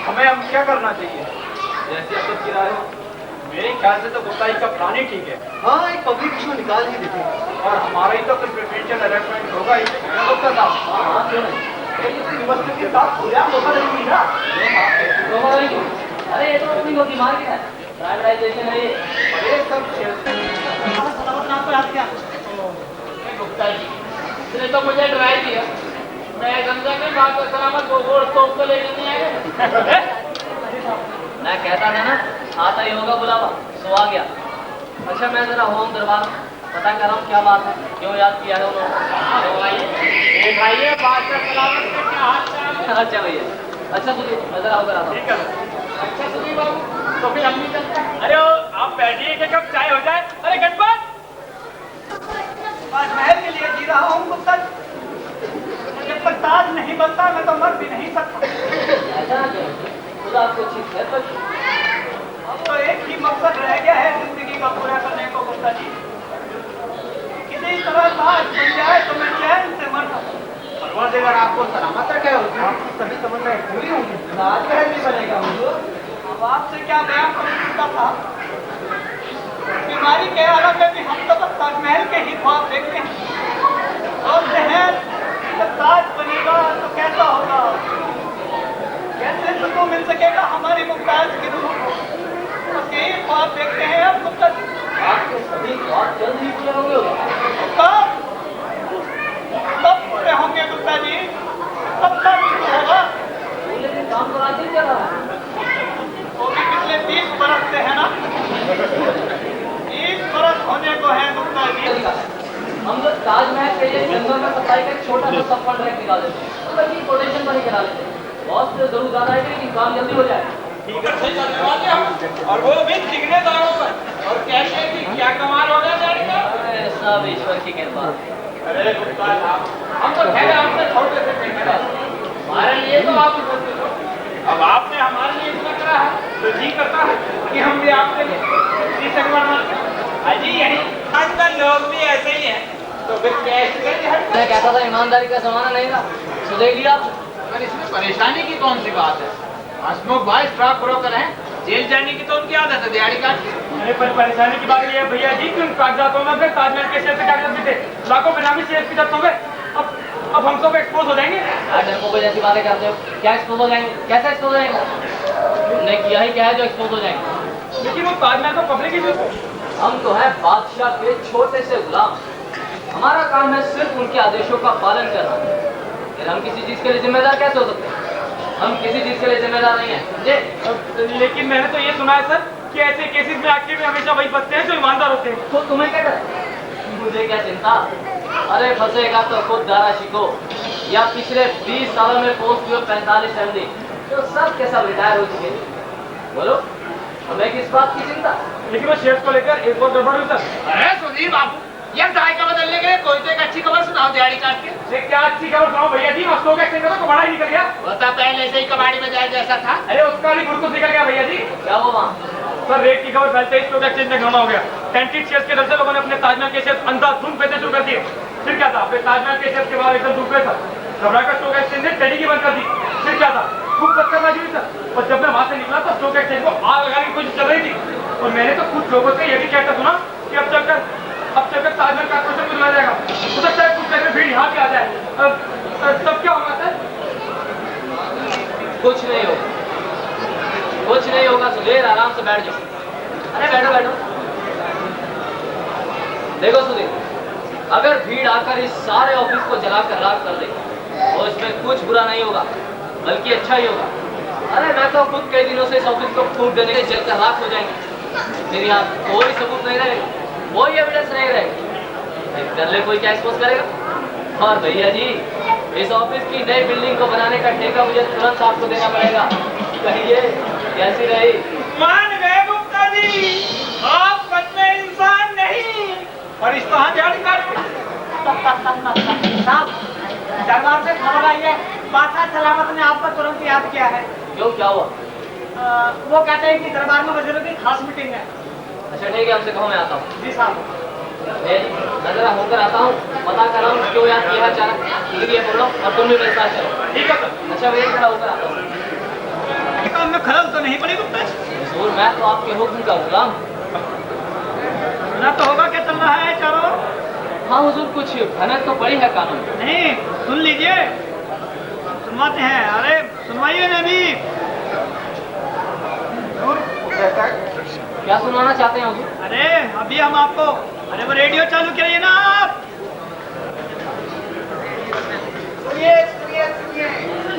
हमें अब क्या करना चाहिए? जैसे अब की राय हो, मेरे ख्याल से तो गुप्ता जी का प्लान ही ठीक है। हाँ, एक पब्लिक इशू निकाल ही देते हैं और हमारा ही तो कुछ प्रेफरेंशियल अरेंजमेंट होगा ही। गुप्ता साहब, यूनिवर्सिटी के साथ खुलेआ मौका नहीं मिला। अरे ये तो अपनी बहुत दिमाग है, प्राइवेटाइजेशन है ये सब गुप्ता जी इसने तो मुझे डराई दिया। मैं समझा कि बात सलामत वो तोप को लेके नहीं आए। मैं कहता था ना आता ही होगा बुलावा, सो आ गया। अच्छा मैं जरा होम दरबार पता कर रहा हूँ क्या बात है, क्यों याद किया है उन्होंने। भाई बात का सलामत में क्या हाथ चाल। अच्छा भैया, अच्छा सुनिए मैं जरा होकर आता हूँ। ठीक है, अच्छा सुनिए बाबू, तो फिर हम भी चलते हैं। अरे आप बैठिए कि कब चाय हो जाए। अरे गणपत, ताजमहल के लिए जी रहा हूँ गुप्ता। जब तक ताज नहीं बनता मैं तो मर भी नहीं सकता। ऐसा ना करो, खुदा आपको अच्छी सेहत बख्शे। अब तो एक ही मकसद रह गया है जिंदगी का पूरा करने को गुप्ता जी। किसी तरह ताज बन जाए तो मैं चैन से मर सकूं। परवरदिगार आपको सलामत रखे हुजूर, आपकी सभी तमन्नाएं पूरी होंगी। ताजमहल भी बनेगा हुजूर। अब आपसे क्या बयान करूं था। बीमारी के आलम में भी हम तो बस ताजमहल के ही ख्वाब देखते हैं। और शहर जब ताज बनेगा तो कैसा होगा, कैसे सुकून मिल सकेगा हमारी मुमताज की रूह को। बस यही ख्वाब देखते हैं अब गुप्ता जी। आपके सभी ख्वाब जल्द ही पूरे होंगे। कब पूरे होंगे गुप्ता जी? कब तक होगा? लेकिन काम तो आज ही चल रहा है। वो भी पिछले 30 बरस से है ना। 30 बरस होने को है गुप्ता जी। हम लोग ताजमहल के लिए जंगल में सफाई का एक छोटा सा सफल ट्रैक निकाल देते हैं, तो बल्कि कोटेशन पर ही करा देते हैं। बहुत जरूर ज्यादा है कि काम जल्दी हो जाए। ठीक है, सही चलने वाले हम, और वो भी दिखने दारों पर। और कैसे कि क्या कमाल हो गया गाड़ी का। अरे सब ईश्वर की कृपा। अरे गुप्ता साहब, हम तो खैर आपसे छोटे से ठेकेदार, हमारे लिए तो आप छोटे हो। अब आपने हमारे लिए इतना करा है तो जी करता है कि हम भी आपके लिए अजी यही आजकल लोग भी ऐसे ही हैं। तो फिर कैसे मैं कहता था ईमानदारी का जमाना नहीं था, सुधेर लिया आप। पर इसमें परेशानी की कौन सी बात है? हसमुख भाई स्टॉक ब्रोकर हैं, जेल जाने की तो उनकी आदत है दिहाड़ी काट की। अरे पर परेशानी की बात ये है भैया जी कि उन कागजातों में फिर ताजमहल के शेयर से कागजात भी थे, लाखों बेनामी शेयर की जब्त हो गए। अब हम सब एक्सपोज हो जाएंगे। डरपोक जैसी बातें करते हो, क्या एक्सपोज हो जाएंगे? कैसे एक्सपोज हो जाएंगे? तुमने किया ही क्या है जो एक्सपोज हो जाएंगे? लेकिन वो ताजमहल तो पब्लिक ही हम तो है बादशाह के छोटे से गुलाम। हमारा काम है सिर्फ उनके आदेशों का पालन करना। फिर हम किसी चीज के लिए जिम्मेदार कैसे हो सकते हैं? हम किसी चीज के लिए जिम्मेदार नहीं है। लेकिन मैंने तो ये सुना है सर कि ऐसे केसेस में आखिर में हमेशा वही फंसते हैं जो ईमानदार होते हैं। तो तुम्हें क्या करे? मुझे क्या चिंता? अरे फंसेगा तो खुद दारा शिको, या पिछले 20 सालों में पोस्ट हुए 45 MD तो सब के सब रिटायर हो चुके। बोलो हमें किस बात की चिंता? लेकिन वो शेयर्स को लेकर एक बार गड़बड़ हुई सर। अरे सुधीर बाबू, ये जायका बदलने के लिए कोई तो एक अच्छी खबर सुनाओ दिहाड़ी काट के। क्या अच्छी खबर सुनाओ भैया जी? स्टॉक एक्सचेंज का तो बड़ा ही निकल गया। बता, पहले से ही कबाड़ी में जाए जैसा था। अरे उसका भी गुड़ निकल गया भैया जी। क्या वो वहाँ? सर रेट की खबर फैलते ही स्टॉक एक्सचेंज में घमा हो गया। सेंट्रिक शेयर्स के डर से लोगों ने अपने ताजमहल के शेयर्स अंधाधुंध बेचने शुरू कर दिए। फिर क्या था, अपने ताजमहल के शेयर्स के बाहर एकदम डूब गए था। घबराकर स्टॉक एक्सचेंज ने ट्रेडिंग ही बंद कर दी। फिर क्या था, खूब पत्थरबाजी हुई सर। और जब मैं वहां से निकला तो स्टॉक एक्सचेंज को आग लगाने की कोशिश चल रही थी। और मैंने तो कुछ लोगों से ये भी कहता सुना कि अब चलकर ताजमहल का आक्रोशन बुलाया जाएगा। हो सकता है कुछ देर में भीड़ यहाँ भी आ जाए। तब क्या होगा सर? कुछ नहीं होगा, कुछ नहीं होगा सुधीर, आराम से बैठ जाओ। अरे बैठो बैठो। देखो सुधीर, अगर भीड़ आकर इस सारे ऑफिस को जलाकर राख कर दे तो इसमें कुछ बुरा नहीं होगा, बल्कि अच्छा ही होगा। अरे मैं तो खुद कई दिनों से इस ऑफिस को फूट देने के जलकर राख हो जाएंगे। फिर यहाँ कोई सबूत नहीं रहेगा, कोई एविडेंस नहीं रहेगा। कर ले कोई क्या एक्सपोज करेगा। और भैया जी, इस ऑफिस की नई बिल्डिंग को बनाने का ठेका मुझे तुरंत आपको देना पड़ेगा। कहिए कैसी रही? मान गए गुप्ता जी, आप सच में इंसान नहीं और इस तरह झाड़ी काट। साहब, दरबार से खबर आई है, बादशाह सलामत ने आपको तुरंत याद किया है। क्यों, क्या हुआ? वो कहते हैं कि दरबार में वजीरों की खास मीटिंग है। अच्छा ठीक है, हमसे कहो, मैं आता हूँ। जी साहब। मैं जरा होकर आता हूँ, पता कर रहा हूँ क्यों याद किया अचानक। ये बोलो और तुम भी मेरे साथ चलो। ठीक है सर। अच्छा भैया, जरा होकर आता हूँ। काम में खलल तो नहीं पड़ी गुप्ता जी? हुजूर, मैं तो आपके हुक्म का गुलाम। ना तो होगा क्या चल रहा है चारों ओर? हाँ हुजूर, कुछ भनक तो पड़ी है कानून। नहीं, सुन लीजिए, सुनवाते हैं। अरे सुनवाइए ना भी। क्या सुनाना चाहते हैं हुजूर? अरे अभी हम आपको, अरे वो रेडियो चालू करिए ना आप। सुनिए सुनिए सुनिए,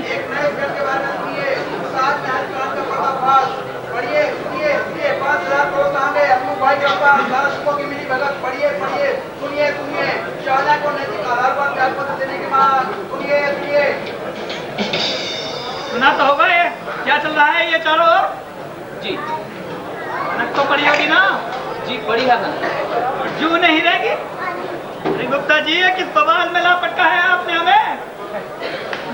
एक नए फिल्म के बारे में सुनिए। ताजमहल प्लान का पर्दाफाश। पढ़िए सुनिए सुनिए, 5,000 करोड़ कहाँ गए? अब्दुल भाई के पास शासकों की मिली भगत। पढ़िए पढ़िए सुनिए सुनिए, शाहजहां को नैतिक आधार पर त्यागपत्र देने की मांग। सुनिए सुनिए। सुना तो होगा ये क्या चल रहा है ये चारों ओर? जी भनक तो पड़ी होगी ना? जी पड़ी है भनक। क्यों नहीं रहेगी? अरे गुप्ता जी, ये किस बवाल में लापटा है आपने हमें?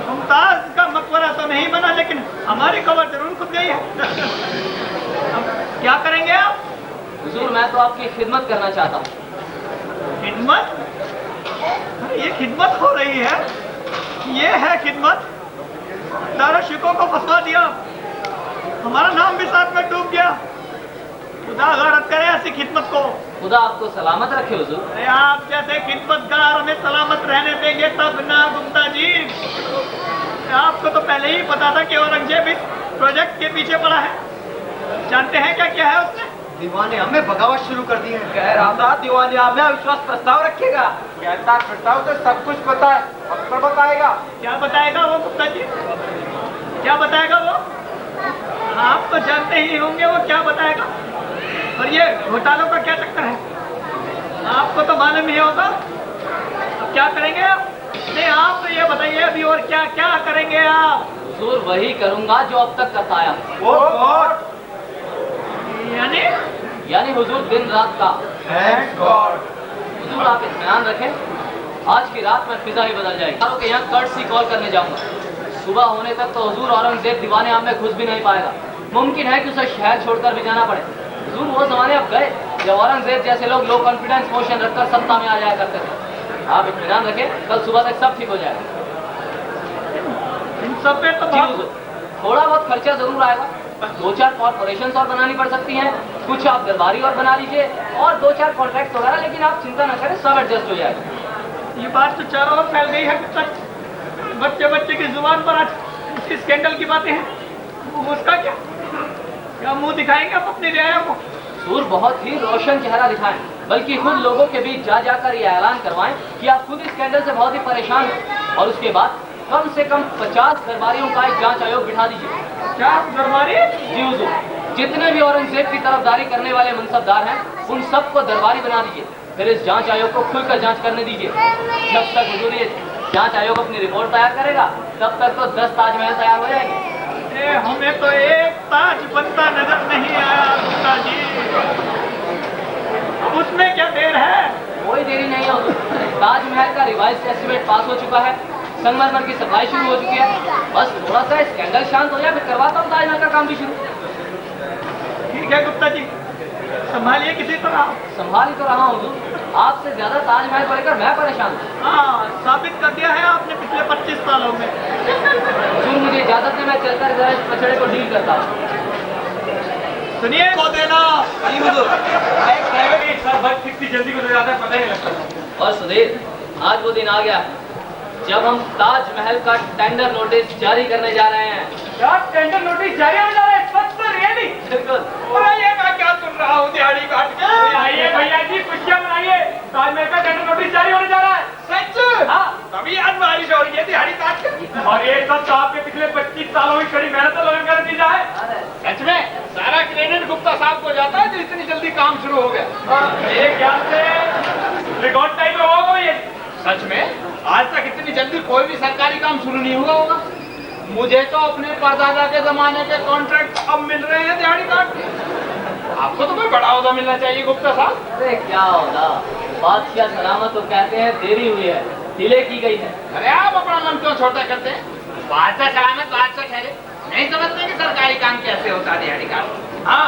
मुमताज का मकबरा तो नहीं बना, लेकिन हमारी खबर जरूर खुद गई है। अब क्या करेंगे आप? हुजूर, मैं तो आपकी खिदमत करना चाहता हूँ। खिदमत? अरे ये खिदमत हो रही है, ये है खिदमत। दारुशिकों को फंसा दिया, हमारा नाम भी साथ में डूब गया। खुदा गारत करे ऐसी खिदमत को। खुदा आपको सलामत रखे हुजूर। अरे आप जैसे खिदमतगार हमें सलामत रहने देंगे तब ना गुप्ता जी। आपको तो पहले ही पता था कि औरंगजेब इस प्रोजेक्ट के पीछे पड़ा है। जानते हैं क्या क्या है उसने? दीवाने हमें बगावत शुरू कर दी है। कह रहा था दीवानी आप में अविश्वास प्रस्ताव रखेगा। कहता फिरता उसे सब कुछ पता है, अक्सर बताएगा। क्या बताएगा वो गुप्ता जी? क्या बताएगा वो? आप तो जानते ही होंगे वो क्या बताएगा। और ये घोटालों का क्या चक्कर है, आपको तो मालूम ही होगा। अब क्या करेंगे आप? नहीं, आप तो ये बताइए अभी, और क्या क्या करेंगे आप? हुजूर, वही करूंगा जो अब तक करता आया। वो यानी हुजूर दिन रात का। Thank God. हुजूर आप इत्मीनान रखें, आज की रात में फिजा ही बदल जाएगी। चारों के यहाँ कर्टसी कॉल करने जाऊंगा। सुबह होने तक तो हुजूर औरंगजेब दीवाने आम में घुस भी नहीं पाएगा। मुमकिन है कि उसे शहर छोड़कर भी जाना पड़े। हुजूर, वो जमाने अब गए जब औरंगजेब जैसे लोग लो कॉन्फिडेंस मोशन रखकर सत्ता में आ जाया करते थे। आप इत्मीनान रखें, कल सुबह तक सब ठीक हो जाएगा। इन सब पे तो जी हुजूर, थोड़ा बहुत खर्चा जरूर आएगा। 2-4 कॉर्पोरेशन और बनानी पड़ सकती हैं, कुछ आप दरबारी और बना लीजिए, और 2-4 कॉन्ट्रैक्ट वगैरह, लेकिन आप चिंता न करें, सब एडजस्ट हो जाएगा। ये बात तो चारों ओर फैल गई है कि सच बच्चे बच्चे की जुबान पर आज उसकी स्कैंडल की बातें हैं। उसका क्या क्या मुंह दिखाएंगे आप अपनी रियाया को? हुजूर, बहुत ही रोशन चेहरा दिखाएं, बल्कि खुद लोगों के बीच जा जाकर ये ऐलान करवाएं कि आप खुद इस स्कैंडल से बहुत ही परेशान हैं। और उसके बाद कम से कम 50 दरबारियों का एक जांच आयोग बिठा दीजिए। 50 दरबारी? जी हुजूर, जितने भी औरंगजेब की तरफदारी करने वाले मनसबदार हैं, उन सबको दरबारी बना दीजिए। फिर इस जांच आयोग को खुलकर जांच करने दीजिए। जब तक हुजूर ये जांच आयोग अपनी रिपोर्ट तैयार करेगा, तब तक तो 10 ताजमहल तैयार हो जाएंगे। हमें तो एक ताज बनता नजर नहीं आया गुप्ता जी। अब उसमें क्या देर है? कोई देरी नहीं है हुजूर। ताजमहल का रिवाइज एस्टिमेट पास हो चुका है, संगमरमर की सप्लाई शुरू हो चुकी है। बस थोड़ा सा स्कैंडल शांत हो जाए, फिर करवाता हूँ ताजमहल का काम भी शुरू। ठीक है गुप्ता जी, संभालिए किसी तरह। संभाल ही तो रहा हूँ हुजूर। आपसे ज्यादा ताजमहल को लेकर मैं परेशान हूँ। हाँ, साबित कर दिया है आपने पिछले 25 सालों में। हुजूर मुझे इजाजत है, मैं चलकर जरा इस पचड़े को डील करता हूँ। सुनिए को देना। नहीं हुजूर, एक प्राइवेट एक साथ वक्त कितनी जल्दी गुजर जाता है पता ही नहीं लगता। और सुधीर, आज वो दिन आ गया है जब हम ताजमहल का टेंडर नोटिस जारी करने जा रहे हैं। क्या टेंडर नोटिस जारी होने जा रहा है? सच में रियली? बिल्कुल। और ये मैं क्या सुन रहा हूँ दिहाड़ी काट के? आइए भैया जी, खुशियाँ मनाइए, ताजमहल का टेंडर नोटिस जारी होने जा रहा है। सच? हाँ, तभी आज बारिश हो रही है दिहाड़ी काट के। और ये सब तो आपके पिछले 25 सालों की कड़ी मेहनत और लगन का नतीजा है। सच में सारा क्रेडिट गुप्ता साहब को जाता है जो इतनी जल्दी काम शुरू हो गया। मेरे ख्याल से रिकॉर्ड टाइम में होगा ये। सच में आज तक इतनी जल्दी कोई भी सरकारी काम शुरू नहीं हुआ होगा। मुझे तो अपने परदादा के जमाने के कॉन्ट्रैक्ट अब मिल रहे हैं दिहाड़ी काट के। आपको तो कोई बड़ा ओहदा मिलना चाहिए गुप्ता साहब। अरे क्या ओहदा, बादशाह सलामत तो कहते हैं देरी हुई है, डिले की गई है। अरे आप अपना मन क्यों छोटा करते हैं? बादशाह सलामत, बादशाह कह रहे, नहीं समझते कि सरकारी काम कैसे होता है दिहाड़ी काट। हाँ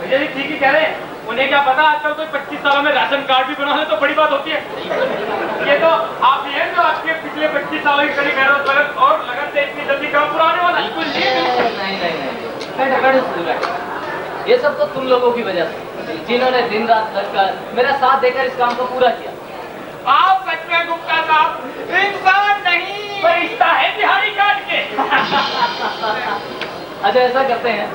भैया जी ठीक ही कह रहे हैं। उन्हें क्या पता आजकल कोई 25 सालों में राशन कार्ड भी बना ले तो बड़ी बात होती है। ये तो आप ही हैं जो आपके पिछले 25 सालों की कड़ी मेहनत लगन और लगन से इतनी जल्दी काम पूरा होने वाला है। नहीं, ये सब तो तुम लोगों की वजह से, जिन्होंने दिन रात लगकर मेरा साथ देकर इस काम को पूरा किया। आप सच में गुप्ता साहब इंसान नहीं, फरिश्ता है दिहाड़ी काट के। अच्छा ऐसा करते हैं,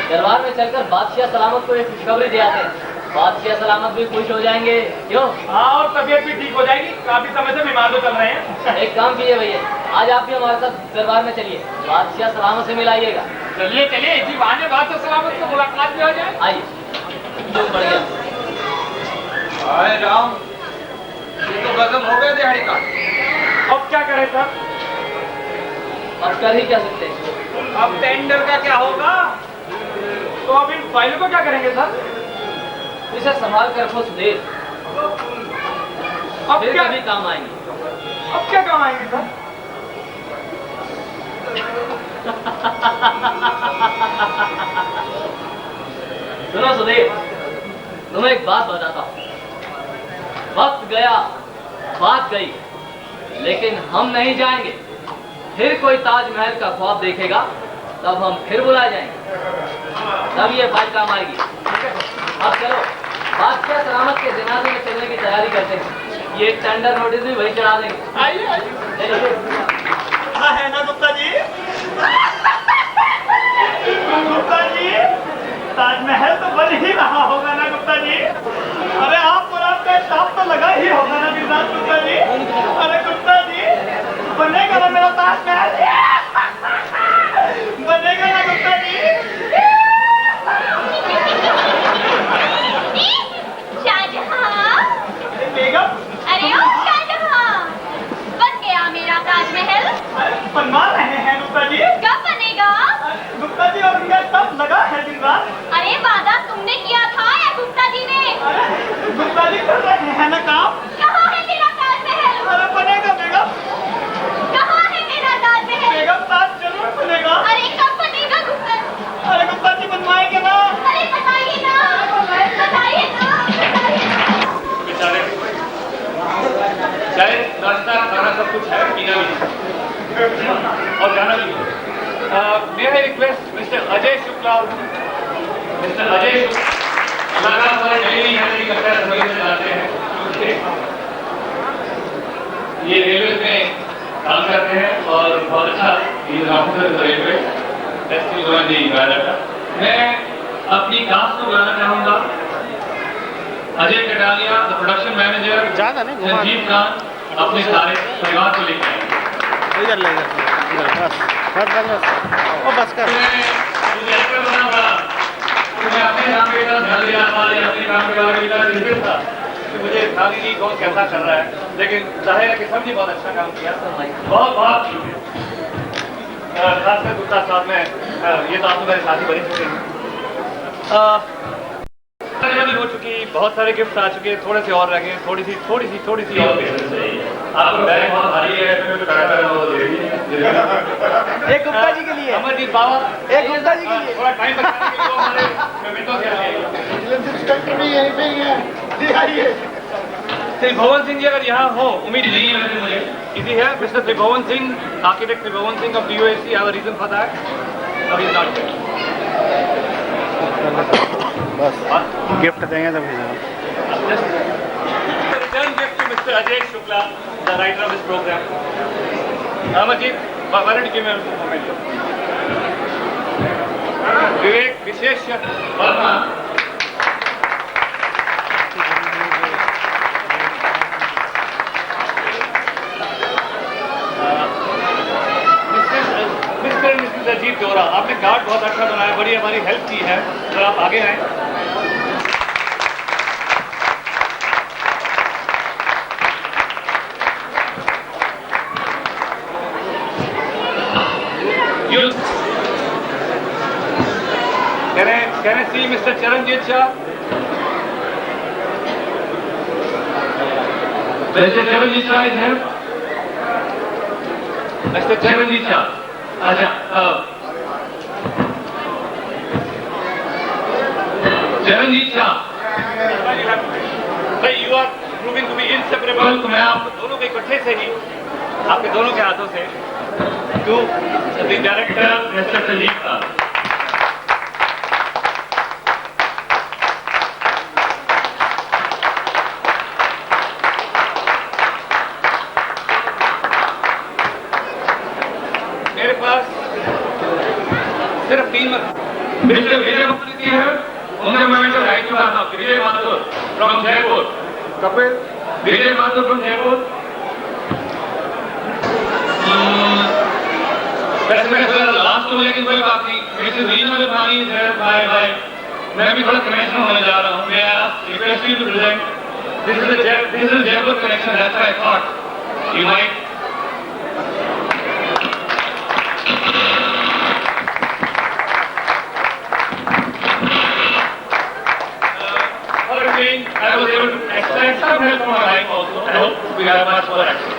दरबार में चलकर बादशाह सलामत को एक खुशखबरी दे आते हैं। बादशाह सलामत भी खुश हो जाएंगे। क्यों? हाँ, और तबीयत भी ठीक हो जाएगी। काफी समय से बीमार तो चल रहे हैं। एक काम कीजिए भैया, आज आप भी हमारे साथ दरबार में चलिए, बादशाह सलामत से मिलाइएगा। चलिए चलिए, इसी बहाने बादशाह सलामत को मुलाकात भी हो जाए। आइए। जो बढ़िया। हाय राम, ये तो गजब हो गया दिहाड़ी काट। अब क्या करें सर? अब कर ही क्या सकते हैं? अब टेंडर का क्या होगा? तो अब इन फाइलों को क्या करेंगे सर? इसे संभाल कर रखो सुधीर, अब फिर क्या कभी काम आएंगे। अब क्या काम आएंगे सर? सुनो सुधीर, तुम्हें एक बात बताता हूँ। वक्त गया, बात गई, लेकिन हम नहीं जाएंगे। फिर कोई ताजमहल का ख्वाब देखेगा तब हम फिर बुलाए जाएंगे, तब ये फाइल काम आएगी। अब चलो बादशाह सलामत के जनाजे में चलने की तैयारी करते हैं। ये टेंडर नोटिस भी वही चढ़ा देंगे। आइए आइए। हाँ है ना गुप्ता जी? गुप्ता जी, ताजमहल तो बन ही रहा होगा ना गुप्ता जी? अरे आप और आपका स्टाफ तो लगा ही होगा ना दिन रात गुप्ता जी? अरे गुप्ता जी, बनेगा ना मेरा ताजमहल? बनेगा ना गुप्ता जी? शाहजहां, बेगम, अरे ओ शाहजहां, बन गया मेरा ताजमहल। बनवा रहे हैं गुप्ता जी? कब बनेगा? गुप्ता जी और इनका स्टाफ लगा है दिन रात। अरे वादा तुमने किया था या गुप्ता जी ने? अरे गुप्ता जी कर रहे हैं ना काम? कहाँ है मेरा ताजमहल? अरे बनेगा बेगम। कहाँ है मेरा ताजमहल? बेगम ताज जरूर बनेगा। अरे कब बनेगा गुप्ता? अरे गुप्ता जी बनवाएंगे ना? अरे बताइए ना, बताइए ना, बताइए ना। बेचारे चाहे नाश्ता खाना सब कुछ है, पीना भी और गाना भी। May I request mister Ajay Shukla, mister Ajay Shukla हमारे नई नई कक्षा समझ में आते हैं। ये रेलवे में काम करते हैं और बहुत अच्छा रेलवे मैं अपनी कास्ट को गाना चाहूंगा। Ajay Kataria, the production manager Sanjeev Khan अपने सारे परिवार को लेकर आए। बस कर। बना पड़ा मैं अपने काम के साथ ध्यान दिया, अपने काम के बारे में निर्भर था कि मुझे ध्यान ही नहीं कौन कैसा कर रहा है, लेकिन जाहिर है कि सबने बहुत अच्छा काम किया। बहुत बहुत खासकर गुप्ता साहब में ये तो आप मेरे साथी बने चुके हैं। भी हो चुकी, बहुत सारे गिफ्ट आ चुके, थोड़े से और रह गए, थोड़ी सी और आपको बैग बहुत भारी है। एक गुप्ता जी के लिए, अमरजीत बाबा, एक गुप्ता जी के लिए थोड़ा टाइम बचाने के लिए हमारे मित्रों के लिए इंस्पेक्टर भी यहीं पे ही है, जी आइए। त्रिभुवन सिंह जी अगर यहाँ हो, उम्मीद नहीं है वैसे मुझे। इसी है mister Tribhuvan Singh, architect Tribhuvan Singh of DOSC, have a reason for that. No he is not there. बस गिफ्ट देंगे तो भेजना। Return gift to Mr. Ajay Shukla, the writer of this program. Amarjeet, why don't you give me a moment? Vivek Vishesh Verma. Mister and Mrs Ajit जोरा, आपने card बहुत अच्छा बनाया, बड़ी हमारी हेल्प की है। सर आप आगे आए। Can I see Mr. Charanjit Shah? Mr. Charanjit Shah is here. Mr. Charanjit Shah. Charanjit Shah. भाई you are proving to be inseparable, तो मैं आप दोनों के इकट्ठे से ही, आपके दोनों के हाथों से, to the director Mr. Sanjeev Shah. सिर्फ 3 मिस्टर विजय मुखर्जी है, उनके मोमेंटल राइट टू आता हूँ। विजय माथुर फ्रॉम जयपुर। कपिल विजय माथुर फ्रॉम जयपुर। वैसे मैं लास्ट हूँ, लेकिन कोई बात नहीं। मिसेस रीना विभानी भाई मैं भी थोड़ा कनेक्शन होने जा रहा हूँ। मैं request you to present this is Jaipur connection, that's why I thought you might. I was able to extract some help from my wife also. I hope we have much more access.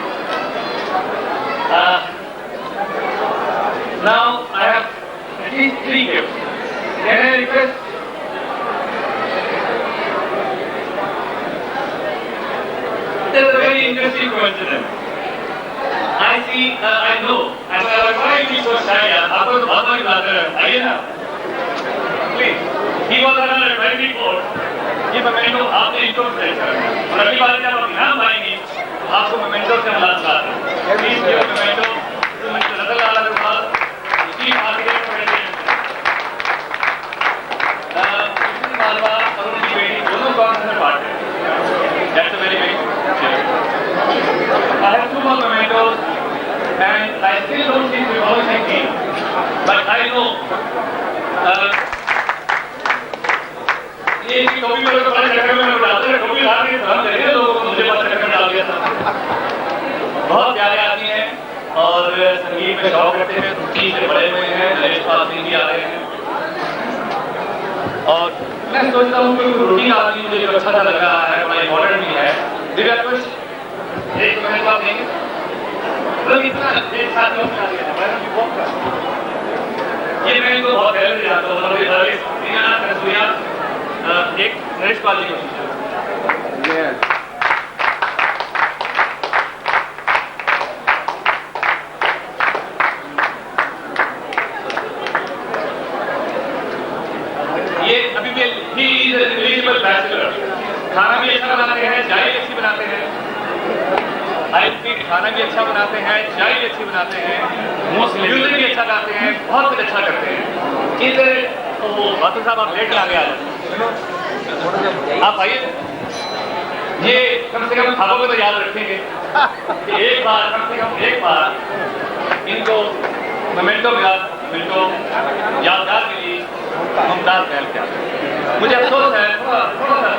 Now I have at least 3 gifts. Can I request? There is a very interesting coincidence. I see, I know. And why are you so shy? आपको तो बहुत बड़ी बात है। आइए ना. Please. He was around at 24. ये memento आपने इंट्रो से और अगली बार जब आप यहाँ आएंगे आपको मोमेंटो से मुलाकात है। प्लीज ये memento to mister Ratanlal Agarwal, chief architect Malwa और उनकी बेटी दोनों कॉन्सर्ट पार्ट है। That's a very big. I have 2 more mementos and I still don't see the whole thing, but I know ये कॉपी वाले तो बड़े चक्कर में डालते हैं। कॉपी ला के हम देखे लोगों को, मुझे बस चक्कर में डाल दिया था। बहुत प्यारे आदमी हैं और संगीत में शौक रखते हैं, तुर्की से बड़े हुए हैं, नरेश पाल सिंह भी आ रहे हैं। और मैं सोचता हूँ कि रूटीन आदमी मुझे जो अच्छा लग रहा है, बड़ा इम्पोर्टेंट भी है। दिव्या कुछ एक मिनट आप देंगे, मतलब इतना एक साथ लोग बना दिया था। ये मैं इनको बहुत पहले से जानता हूँ, एक नरेश पाल जी को ये अभी भी ही इज एलिजिबल बैचलर। खाना भी अच्छा बनाते हैं, चाय भी अच्छी बनाते हैं। खाना भी अच्छा बनाते हैं, चाय भी अच्छी बनाते हैं, म्यूजिक भी अच्छा गाते हैं, बहुत कुछ अच्छा करते हैं। बातों साहब आप लेट आगे आ जाए, आप आइए। ये कम से कम खाबों में तो याद रखेंगे कि एक बार, कम से कम एक बार इनको मोमेंटो मिनटो यादगार के लिए मुमताज महल किया। मुझे अफसोस है थोड़ा सा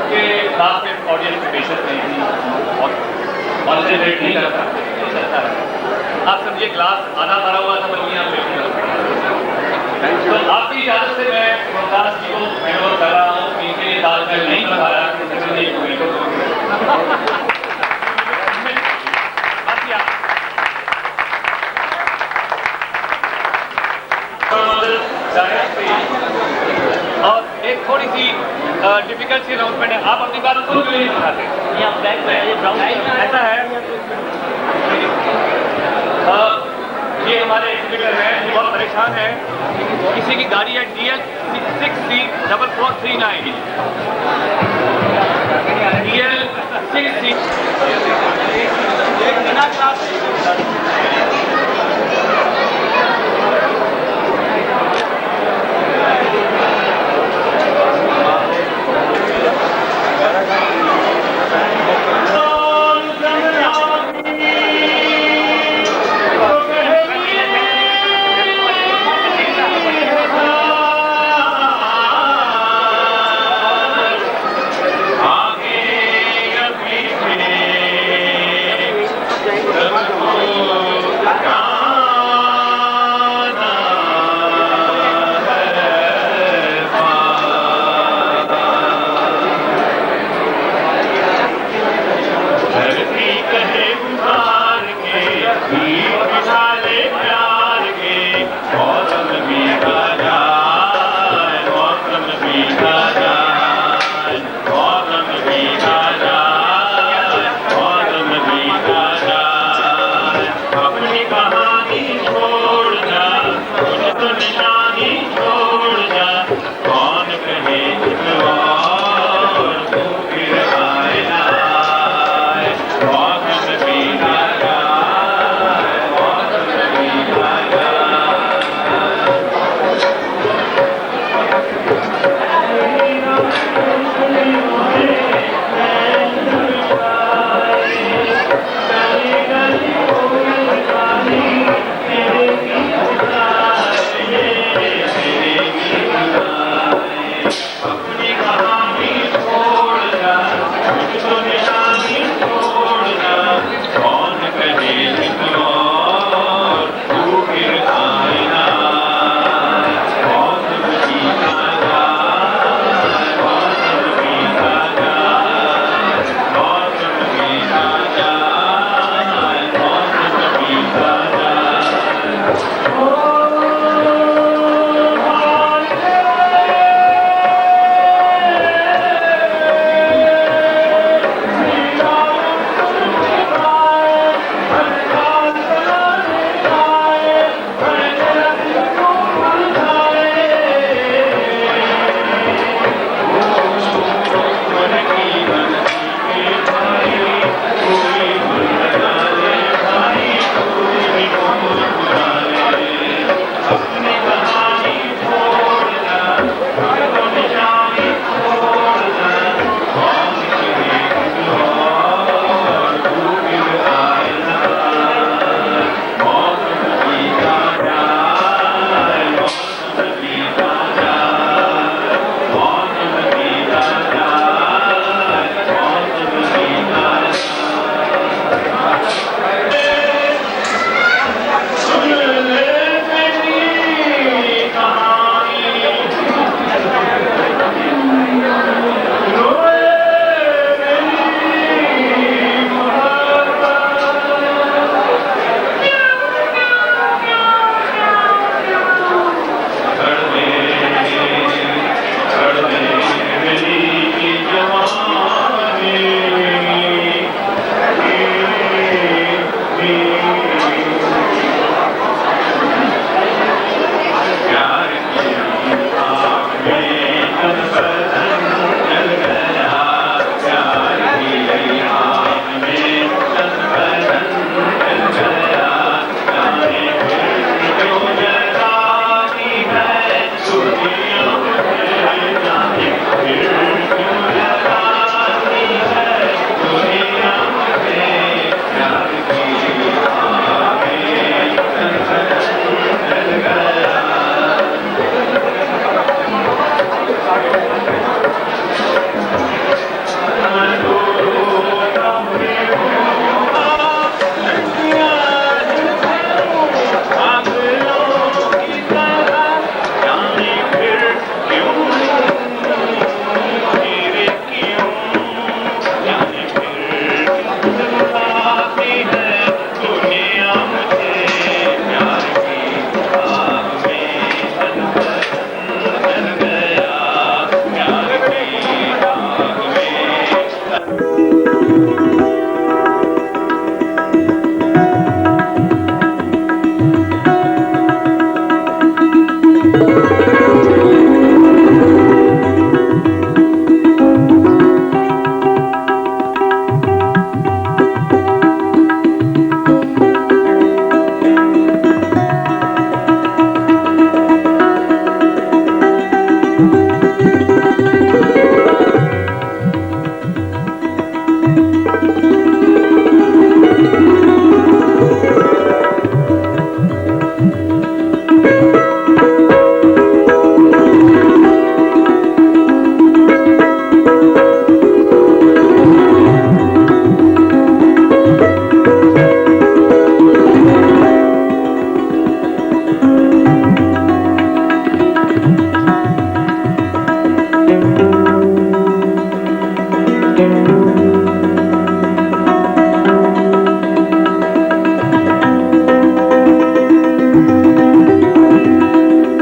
कि क्लास में ऑडियंस में पेशेंस नहीं थी और कॉन्सेंट्रेट नहीं करता। आप समझिए क्लास आधा भरा हुआ था, बल्कि यहाँ तो आपकी इजाजत से मैं मुमताज जी को मेहनत कर रहा हूँ। इनके साथ मैं नहीं बताया और एक थोड़ी सी डिफिकल्ट सी अनाउंसमेंट है, आप अपनी बात उनको क्यों नहीं दिखाते? ऐसा है, ये हमारे एग्जीक्यूटिव हैं, ये बहुत परेशान है। किसी की गाड़ी है DL 6C4439, DL 6C।